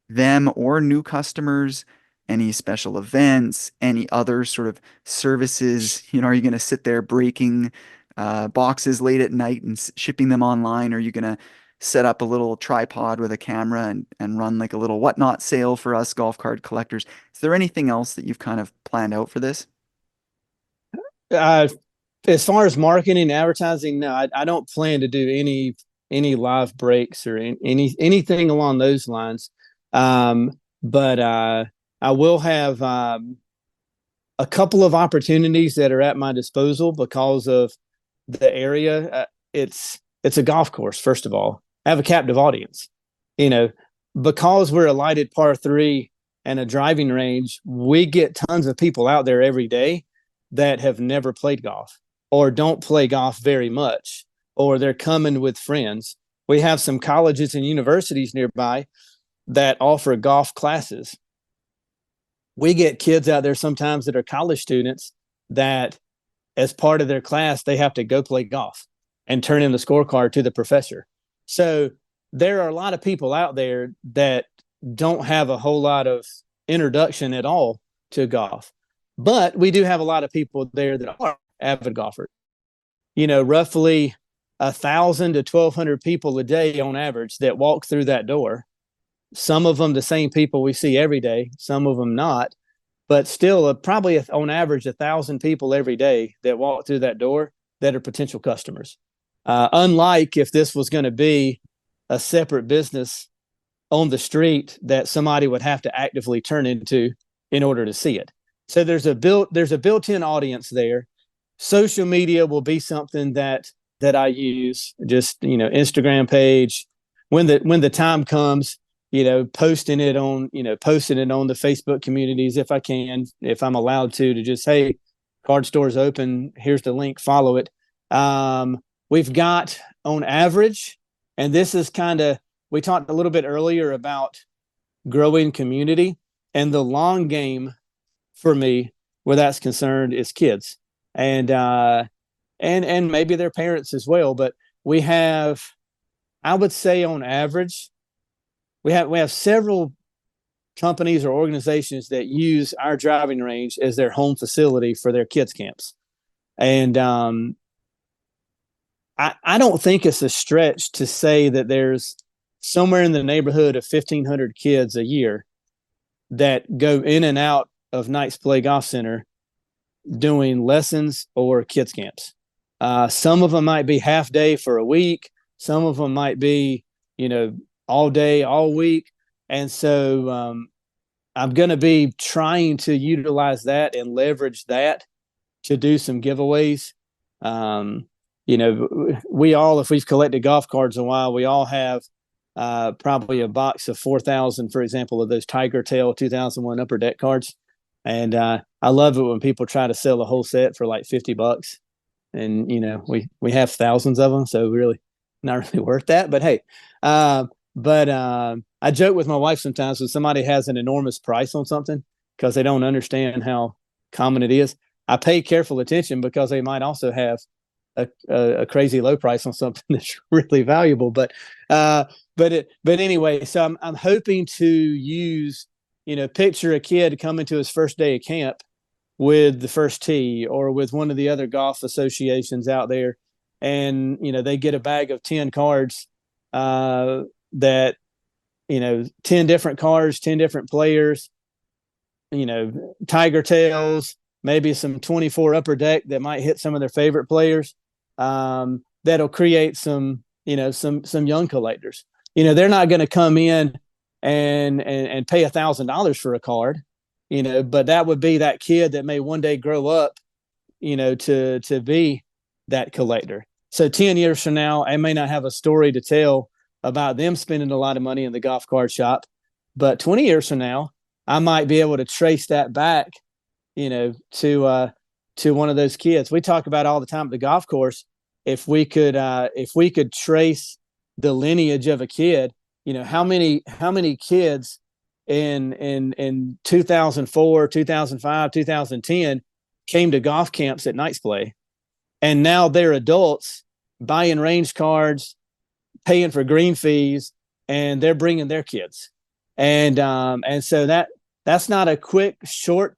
them or new customers? Any special events? Any other sort of services? You know, are you going to sit there breaking boxes late at night and shipping them online? Are you going to set up a little tripod with a camera and run like a little whatnot sale for us golf card collectors? Is there anything else that you've kind of planned out for this? Uh, as far as marketing and advertising, no, I don't plan to do any live breaks or anything along those lines. But I will have a couple of opportunities that are at my disposal because of the area. It's a golf course. First of all, I have a captive audience. You know, because we're a lighted par three and a driving range, we get tons of people out there every day that have never played golf or don't play golf very much, or they're coming with friends. We have some colleges and universities nearby that offer golf classes. We get kids out there sometimes that are college students that, as part of their class, they have to go play golf and turn in the scorecard to the professor. So there are a lot of people out there that don't have a whole lot of introduction at all to golf. But we do have a lot of people there that are avid golfers. You know, roughly 1,000 to 1,200 people a day on average that walk through that door. Some of them the same people we see every day, some of them not, but still probably on average 1,000 people every day that walk through that door that are potential customers. Unlike if this was going to be a separate business on the street that somebody would have to actively turn into in order to see it. So there's a built-in audience there. Social media will be something that I use. Just, you know, Instagram page. When the time comes, you know, posting it on the Facebook communities if I can, if I'm allowed to just, hey, card store's open. Here's the link. Follow it. We've got on average, and this is kind of, we talked a little bit earlier about growing community, and the long game for me, where that's concerned, is kids, and and maybe their parents as well. But we have, I would say, on average, we have several companies or organizations that use our driving range as their home facility for their kids camps, and I don't think it's a stretch to say that there's somewhere in the neighborhood of 1,500 kids a year that go in and out of Knights Play Golf Center doing lessons or kids camps. Some of them might be half day for a week. Some of them might be, you know, all day, all week. And so I'm going to be trying to utilize that and leverage that to do some giveaways. We all, if we've collected golf cards a while, we all have probably a box of 4,000, for example, of those Tiger Tail 2001 Upper Deck cards. And I love it when people try to sell a whole set for like $50. And, we have thousands of them. So really not really worth that. But hey, I joke with my wife sometimes when somebody has an enormous price on something because they don't understand how common it is. I pay careful attention because they might also have a crazy low price on something that's really valuable. But anyway, so I'm hoping to use, picture a kid coming to his first day of camp with the first tee or with one of the other golf associations out there. And, they get a bag of 10 cards that, 10 different cards, 10 different players, Tiger Tails, maybe some 24 Upper Deck that might hit some of their favorite players. That'll create some young collectors. They're not going to come in and pay $1,000 for a card, but that would be that kid that may one day grow up, to be that collector. So 10 years from now, I may not have a story to tell about them spending a lot of money in the golf card shop, but 20 years from now, I might be able to trace that back, to one of those kids. We talk about all the time at the golf course. If we could trace the lineage of a kid, how many kids in 2004, 2005, 2010 came to golf camps at Knights Play, and now they're adults buying range cards, paying for green fees, and they're bringing their kids. And so that's not a quick, short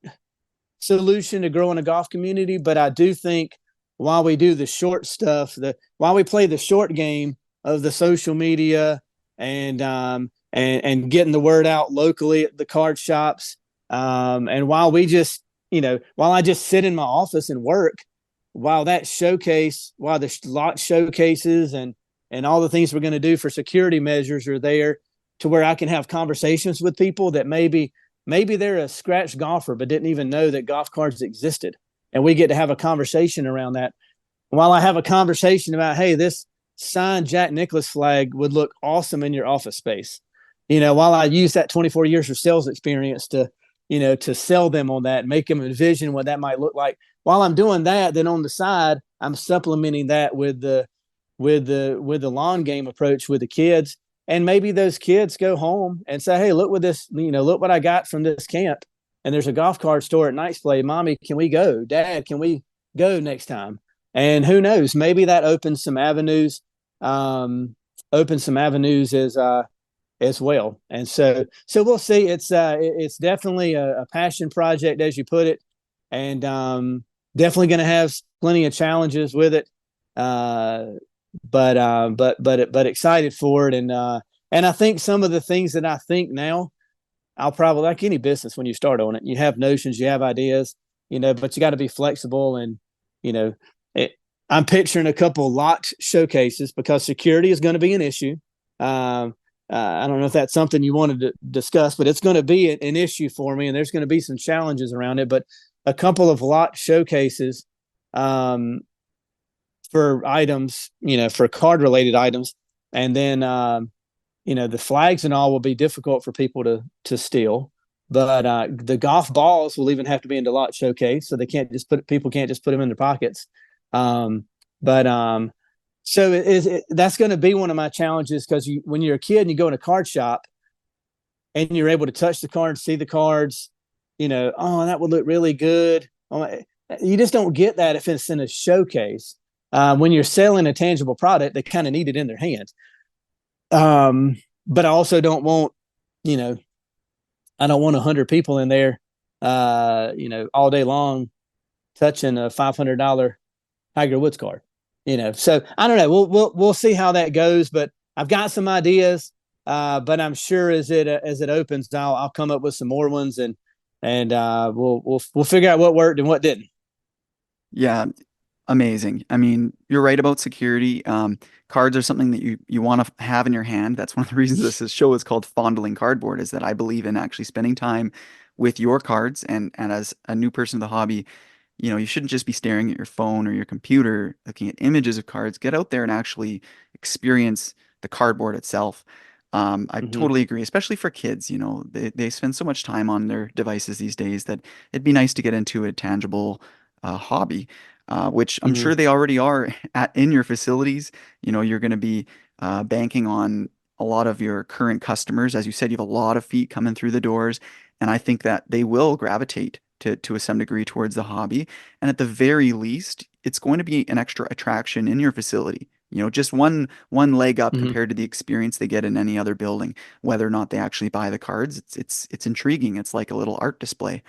solution to growing a golf community. But I do think while we do the short stuff, while we play the short game of the social media and getting the word out locally at the card shops, and while we just, while I just sit in my office and work, while the lot showcases and all the things we're going to do for security measures are there to where I can have conversations with people that maybe they're a scratch golfer but didn't even know that golf cards existed. And we get to have a conversation around that. While I have a conversation about, hey, this signed Jack Nicklaus flag would look awesome in your office space. While I use that 24 years of sales experience to sell them on that, make them envision what that might look like. While I'm doing that, then on the side, I'm supplementing that with the lawn game approach with the kids. And maybe those kids go home and say, hey, look what I got from this camp. And there's a golf card store at Knights Play. Mommy, can we go? Dad, can we go next time? And who knows, maybe that opens some avenues as well. And so we'll see. It's definitely a passion project, as you put it, and definitely going to have plenty of challenges with it. But excited for it. And I think some of the things that I think now, I'll probably, like any business, when you start on it, you have notions, you have ideas, but you got to be flexible. And, I'm picturing a couple locked showcases because security is going to be an issue. I don't know if that's something you wanted to discuss, but it's going to be an issue for me, and there's going to be some challenges around it. But a couple of locked showcases for items, for card related items, and then the flags and all will be difficult for people to steal. But the golf balls will even have to be in the locked showcase, so people can't just put them in their pockets. So that's going to be one of my challenges, because when you're a kid and you go in a card shop and you're able to touch the cards, see the cards, oh, that would look really good. You just don't get that if it's in a showcase. When you're selling a tangible product, they kind of need it in their hands. But I also don't want, I don't want 100 people in there, all day long touching a $500 Tiger Woods card. So I don't know. We'll see how that goes, but I've got some ideas. But I'm sure as it opens, I'll come up with some more ones, and we'll figure out what worked and what didn't. Yeah, Amazing. I mean, you're right about security. Cards are something that you want to have in your hand. That's one of the reasons show is called Fondling Cardboard, is that I believe in actually spending time with your cards. And as a new person to the hobby, you shouldn't just be staring at your phone or your computer, looking at images of cards. Get out there and actually experience the cardboard itself. I Hmm. totally agree, especially for kids. They spend so much time on their devices these days that it'd be nice to get into a tangible hobby, which I'm Hmm. sure they already are in your facilities. You're going to be banking on a lot of your current customers. As you said, you have a lot of feet coming through the doors, and I think that they will gravitate to some degree towards the hobby. And at the very least, it's going to be an extra attraction in your facility. Just one leg up Hmm. compared to the experience they get in any other building. Whether or not they actually buy the cards, it's intriguing. It's like a little art display.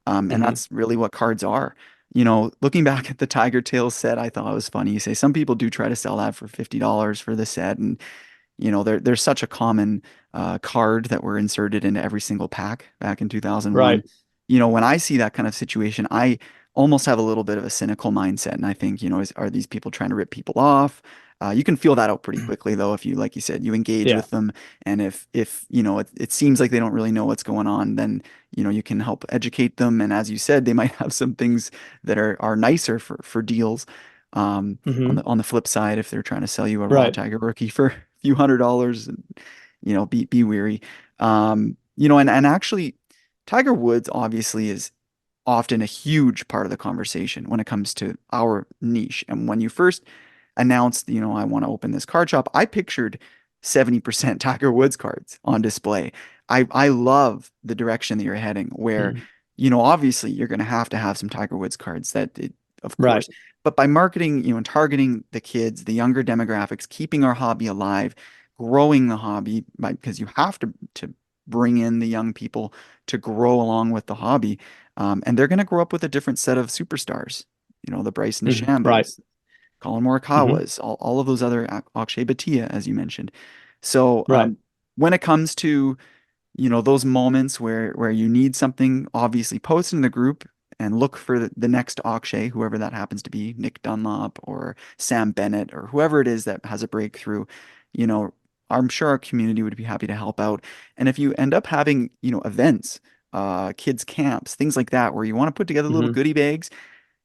And Hmm. that's really what cards are. Looking back at the Tiger Tails set, I thought it was funny. You say some people do try to sell that for $50 for the set, and there's such a common card that were inserted into every single pack back in 2001. Right. When I see that kind of situation, I almost have a little bit of a cynical mindset, and I think, are these people trying to rip people off? You can feel that out pretty quickly, though, if you, like you said, you engage Yeah. with them, and if it seems like they don't really know what's going on, then you can help educate them, and as you said, they might have some things that are nicer for deals. On Hmm. the flip side, if they're trying to sell you a raw Right. tiger rookie for a few $100s, be weary. And actually, Tiger Woods obviously is often a huge part of the conversation when it comes to our niche. And when you first announced, I want to open this card shop, I pictured 70% Tiger Woods cards on display. I love the direction that you're heading, where, Mhm. obviously you're going to have some Tiger Woods cards of Right. course, but by marketing, and targeting the kids, the younger demographics, keeping our hobby alive, growing the hobby, because you have to bring in the young people to grow along with the hobby. And they're going to grow up with a different set of superstars, the Bryson Hmm. Right. DeChambers, Colin Hmm. Morikawas, all of those other Akshay Bhatia, as you mentioned. So Right. when it comes to, those moments where you need something, obviously post in the group and look for the next Akshay, whoever that happens to be, Nick Dunlop or Sam Bennett or whoever it is that has a breakthrough. You know, I'm sure our community would be happy to help out. And if you end up having, events, kids camps, things like that, where you want to put together little Hmm. goodie bags,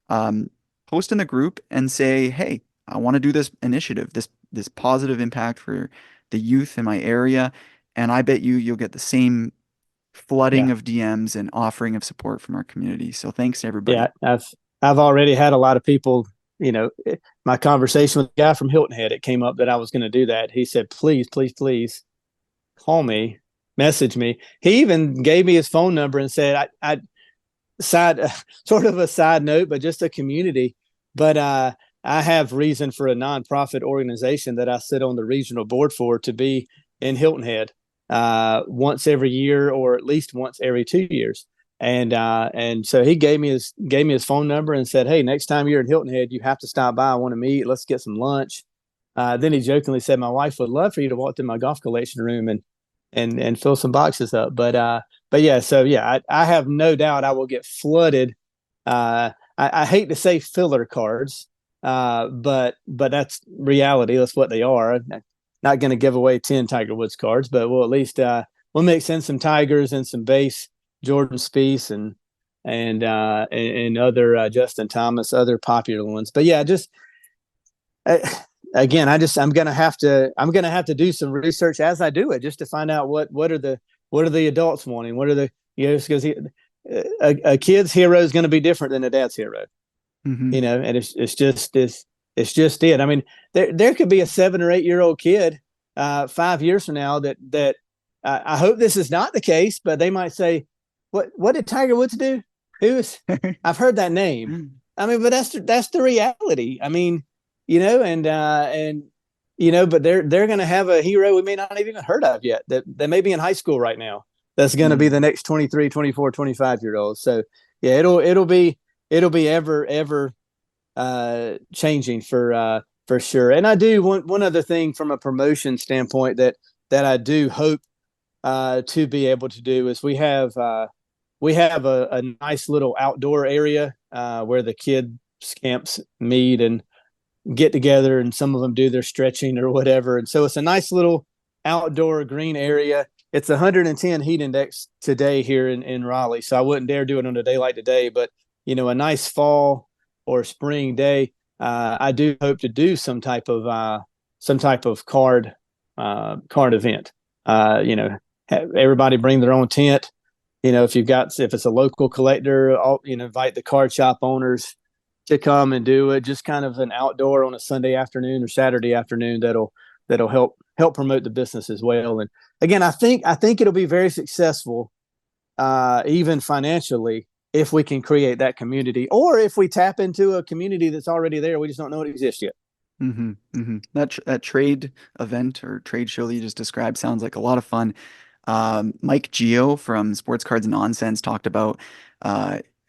um, post in the group and say, "Hey, I want to do this initiative, this positive impact for the youth in my area," and I bet you'll get the same flooding Yeah. of DMs and offering of support from our community. So thanks to Yeah. everybody. I've already had a lot of people, my conversation with the guy from Hilton Head, it came up that I was going to do that. He said, please, please, please call me, message me. He even gave me his phone number and said, I side, sort of a side note, but just a community. But I have reason for a nonprofit organization that I sit on the regional board for to be in Hilton Head once every year or at least once every 2 years. And so he gave me his phone number and said, "Hey, next time you're in Hilton Head, you have to stop by. I want to meet. Let's get some lunch." Then he jokingly said, "My wife would love for you to walk through my golf collection room and fill some boxes up." But yeah, so yeah, I have no doubt I will get flooded. I hate to say filler cards, but that's reality. That's what they are. I'm not going to give away 10 Tiger Woods cards, but we'll at least we'll mix in some Tigers and some base Jordan Spieth and other Justin Thomas, other popular ones. But yeah, just uh, again, I'm gonna have to do some research as I do it just to find out what are the adults wanting, what are the because a kid's hero is going to be different than a dad's hero, Hmm. and it's just it. I mean, there could be a 7 or 8 year old kid 5 years from now that I hope this is not the case, but they might say, what did Tiger Woods do? Who's I've heard that name. I mean, but that's the reality. I mean, but they're going to have a hero we may not even heard of yet that may be in high school right now. That's going to be Mm. the next 23, 24, 25 year olds. So yeah, it'll be ever changing for sure. And I do want one other thing from a promotion standpoint that I do hope to be able to do is we have a nice little outdoor area where the scamps meet and get together, and some of them do their stretching or whatever. And so it's a nice little outdoor green area. It's 110 heat index today here in Raleigh. So I wouldn't dare do it on a day like today, but a nice fall or spring day. I do hope to do some type of card event. Have everybody bring their own tent. If it's a local collector, invite the card shop owners to come and do it. Just kind of an outdoor on a Sunday afternoon or Saturday afternoon that'll help promote the business as well. And again, I think it'll be very successful, even financially, if we can create that community, or if we tap into a community that's already there. We just don't know it exists yet. Mm-hmm, mm-hmm. That trade event or trade show that you just described sounds like a lot of fun. Mike Geo from Sports Cards Nonsense talked about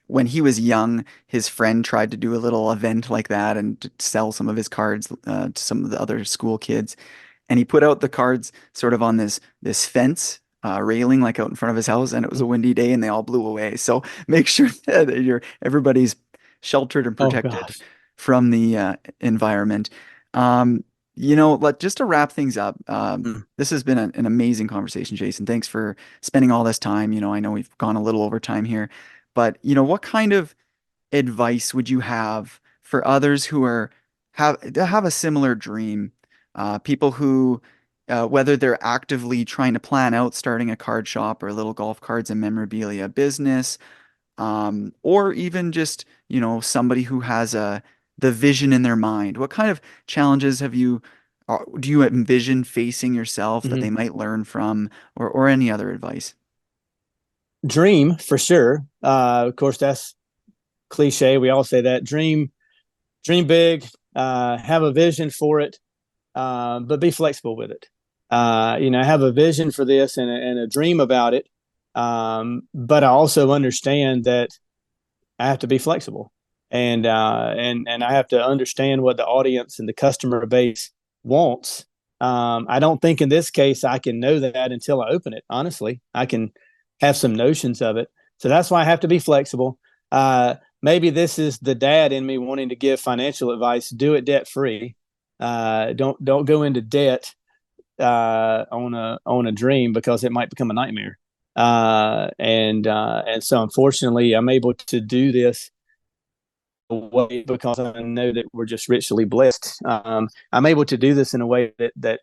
when he was young, his friend tried to do a little event like that and to sell some of his cards to some of the other school kids, and he put out the cards sort of on this fence railing like out in front of his house, and it was a windy day and they all blew away. So make sure that everybody's sheltered and Oh protected gosh. from the environment. Just to wrap things up, Mm. this has been an amazing conversation, Jason. Thanks for spending all this time. I know we've gone a little over time here, but what kind of advice would you have for others who have a similar dream? People who, whether they're actively trying to plan out starting a card shop or a little golf cards and memorabilia business, or even just, somebody who has the vision in their mind. What kind of challenges do you envision facing yourself that they Mhm. might learn from, or any other advice? Dream for sure. Of course, that's cliche. We all say that. Dream big. Have a vision for it, but be flexible with it. Have a vision for this and a dream about it. But I also understand that I have to be flexible, and I have to understand what the audience and the customer base wants. I don't think in this case I can know that until I open it. Honestly, I can have some notions of it, so that's why I have to be flexible. Maybe this is the dad in me wanting to give financial advice. Do it debt free. Don't go into debt on a dream, because it might become a nightmare. And so unfortunately, I'm able to do this way because I know that we're just richly blessed. I'm able to do this in a way that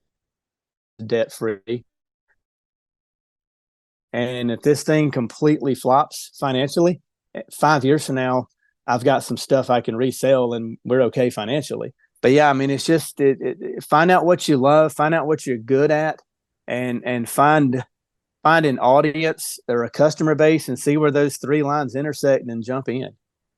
debt free. And if this thing completely flops financially, 5 years from now, I've got some stuff I can resell and we're okay financially. But yeah, I mean, it's just find out what you love, find out what you're good at, and find an audience or a customer base and see where those three lines intersect and jump in.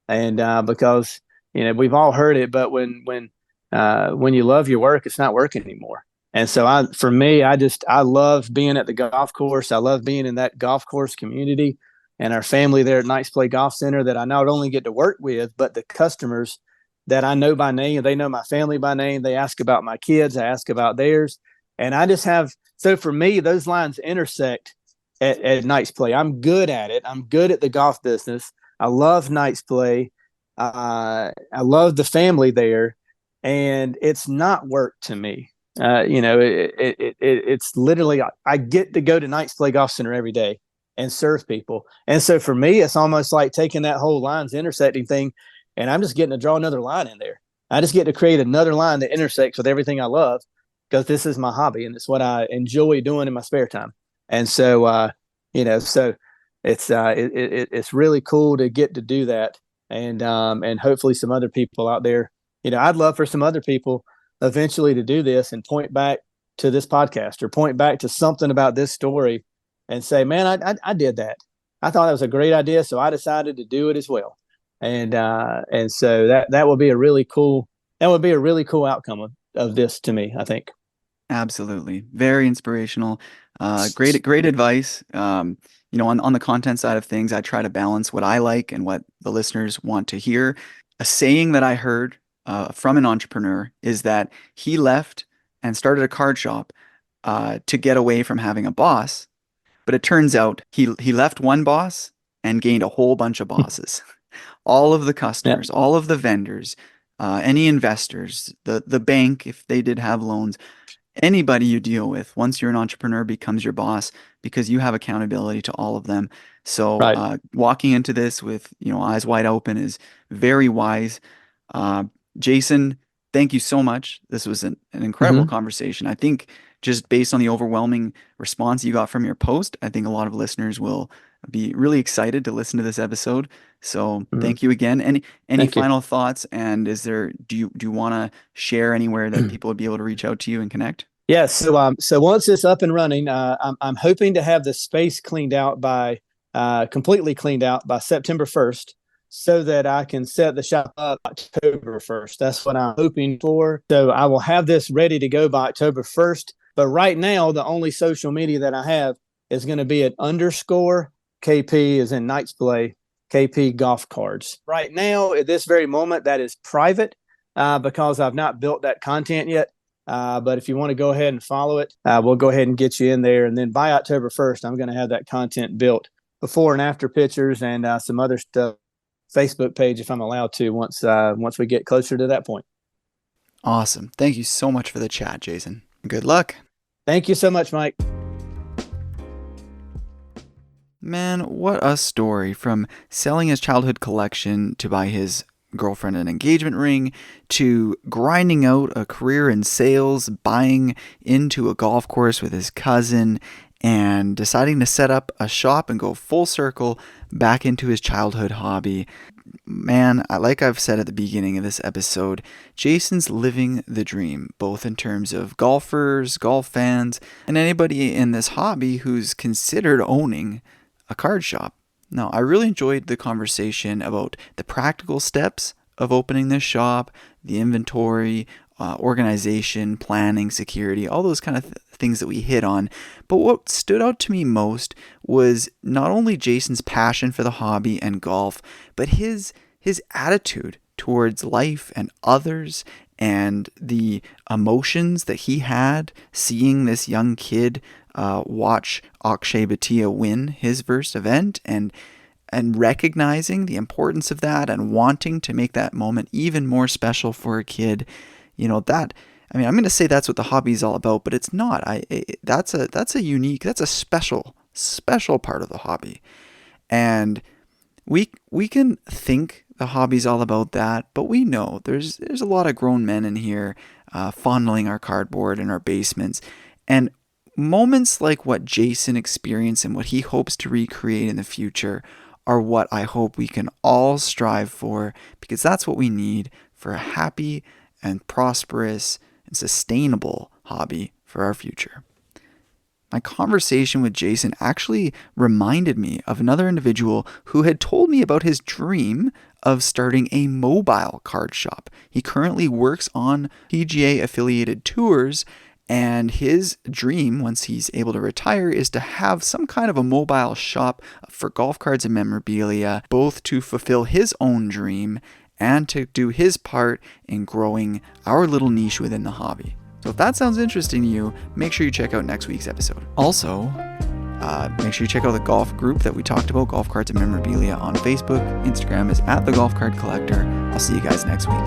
And because we've all heard it, but when you love your work, it's not work anymore. And so for me, I love being at the golf course. I love being in that golf course community and our family there at Knights Play Golf Center that I not only get to work with, but the customers that I know by name. They know my family by name. They ask about my kids. I ask about theirs. And I just have, so for me, those lines intersect at Knights Play. I'm good at it. I'm good at the golf business. I love Knights Play. I love the family there, and it's not work to me. It's literally I get to go to Knights Play Golf Center every day and serve people, and so for me, it's almost like taking that whole lines intersecting thing, and I'm just getting to draw another line in there. I just get to create another line that intersects with everything I love, because this is my hobby and it's what I enjoy doing in my spare time. And so, so it's really cool to get to do that, and hopefully some other people out there. I'd love for some other people eventually to do this and point back to this podcast or point back to something about this story and say, man, I did that. I thought that was a great idea, so I decided to do it as well. And so that would be a really cool outcome of this to me, I think. Absolutely. Very inspirational. Great advice. On the content side of things, I try to balance what I like and what the listeners want to hear. A saying that I heard from an entrepreneur is that he left and started a card shop to get away from having a boss. But it turns out he left one boss and gained a whole bunch of bosses. all of the customers, all of the vendors, any investors, the bank, if they did have loans, anybody you deal with, once you're an entrepreneur, becomes your boss because you have accountability to all of them. So Right. walking into this with eyes wide open is very wise. Uh, Jason, thank you so much. This was an incredible Hmm. conversation. I think just based on the overwhelming response you got from your post, I think a lot of listeners will be really excited to listen to this episode. So Hmm. thank you again. Any Thank you. final thoughts? And do you want to share anywhere that people would be able to reach out to you and connect? Yeah. So once it's up and running, I'm hoping to have the space cleaned out by completely cleaned out by September 1st, so that I can set the shop up October 1st. That's what I'm hoping for. So I will have this ready to go by October 1st. But right now, the only social media that I have is going to be at underscore KP, is in Knights Play, KP Golf Cards. Right now, at this very moment, that is private because I've not built that content yet. But if you want to go ahead and follow it, we'll go ahead and get you in there. And then by October 1st, I'm going to have that content built, before and after pictures, and some other stuff. Facebook page, if I'm allowed to, once we get closer to that point. Awesome. Thank you so much for the chat, Jason. Good luck. Thank you so much, Mike. Man, what a story. From selling his childhood collection to buy his girlfriend an engagement ring, to grinding out a career in sales, buying into a golf course with his cousin, and deciding to set up a shop and go full circle back into his childhood hobby. Man, like I've said at the beginning of this episode, Jason's living the dream, both in terms of golfers, golf fans, and anybody in this hobby who's considered owning a card shop. Now, I really enjoyed the conversation about the practical steps of opening this shop, the inventory, organization, planning, security, all those kind of things that we hit on. But what stood out to me most was not only Jason's passion for the hobby and golf, but his attitude towards life and others, and the emotions that he had seeing this young kid watch Akshay Bhatia win his first event, and recognizing the importance of that and wanting to make that moment even more special for a kid. I'm going to say that's what the hobby is all about, but it's not. That's a special part of the hobby. And we can think the hobby's all about that, but we know there's a lot of grown men in here fondling our cardboard in our basements. And moments like what Jason experienced and what he hopes to recreate in the future are what I hope we can all strive for, because that's what we need for a happy and prosperous and sustainable hobby for our future. My conversation with Jason actually reminded me of another individual who had told me about his dream of starting a mobile card shop. He currently works on PGA affiliated tours, and his dream, once he's able to retire, is to have some kind of a mobile shop for golf cards and memorabilia, both to fulfill his own dream and to do his part in growing our little niche within the hobby. So if that sounds interesting to you, make sure you check out next week's episode. Also, make sure you check out the golf group that we talked about, Golf Cards and Memorabilia, on Facebook. Instagram is @thegolfcardcollector. I'll see you guys next week.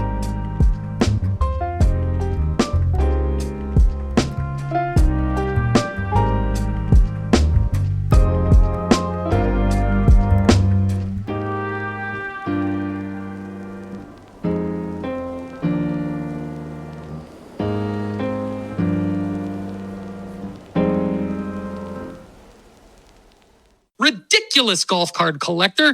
Ridiculous golf card collector.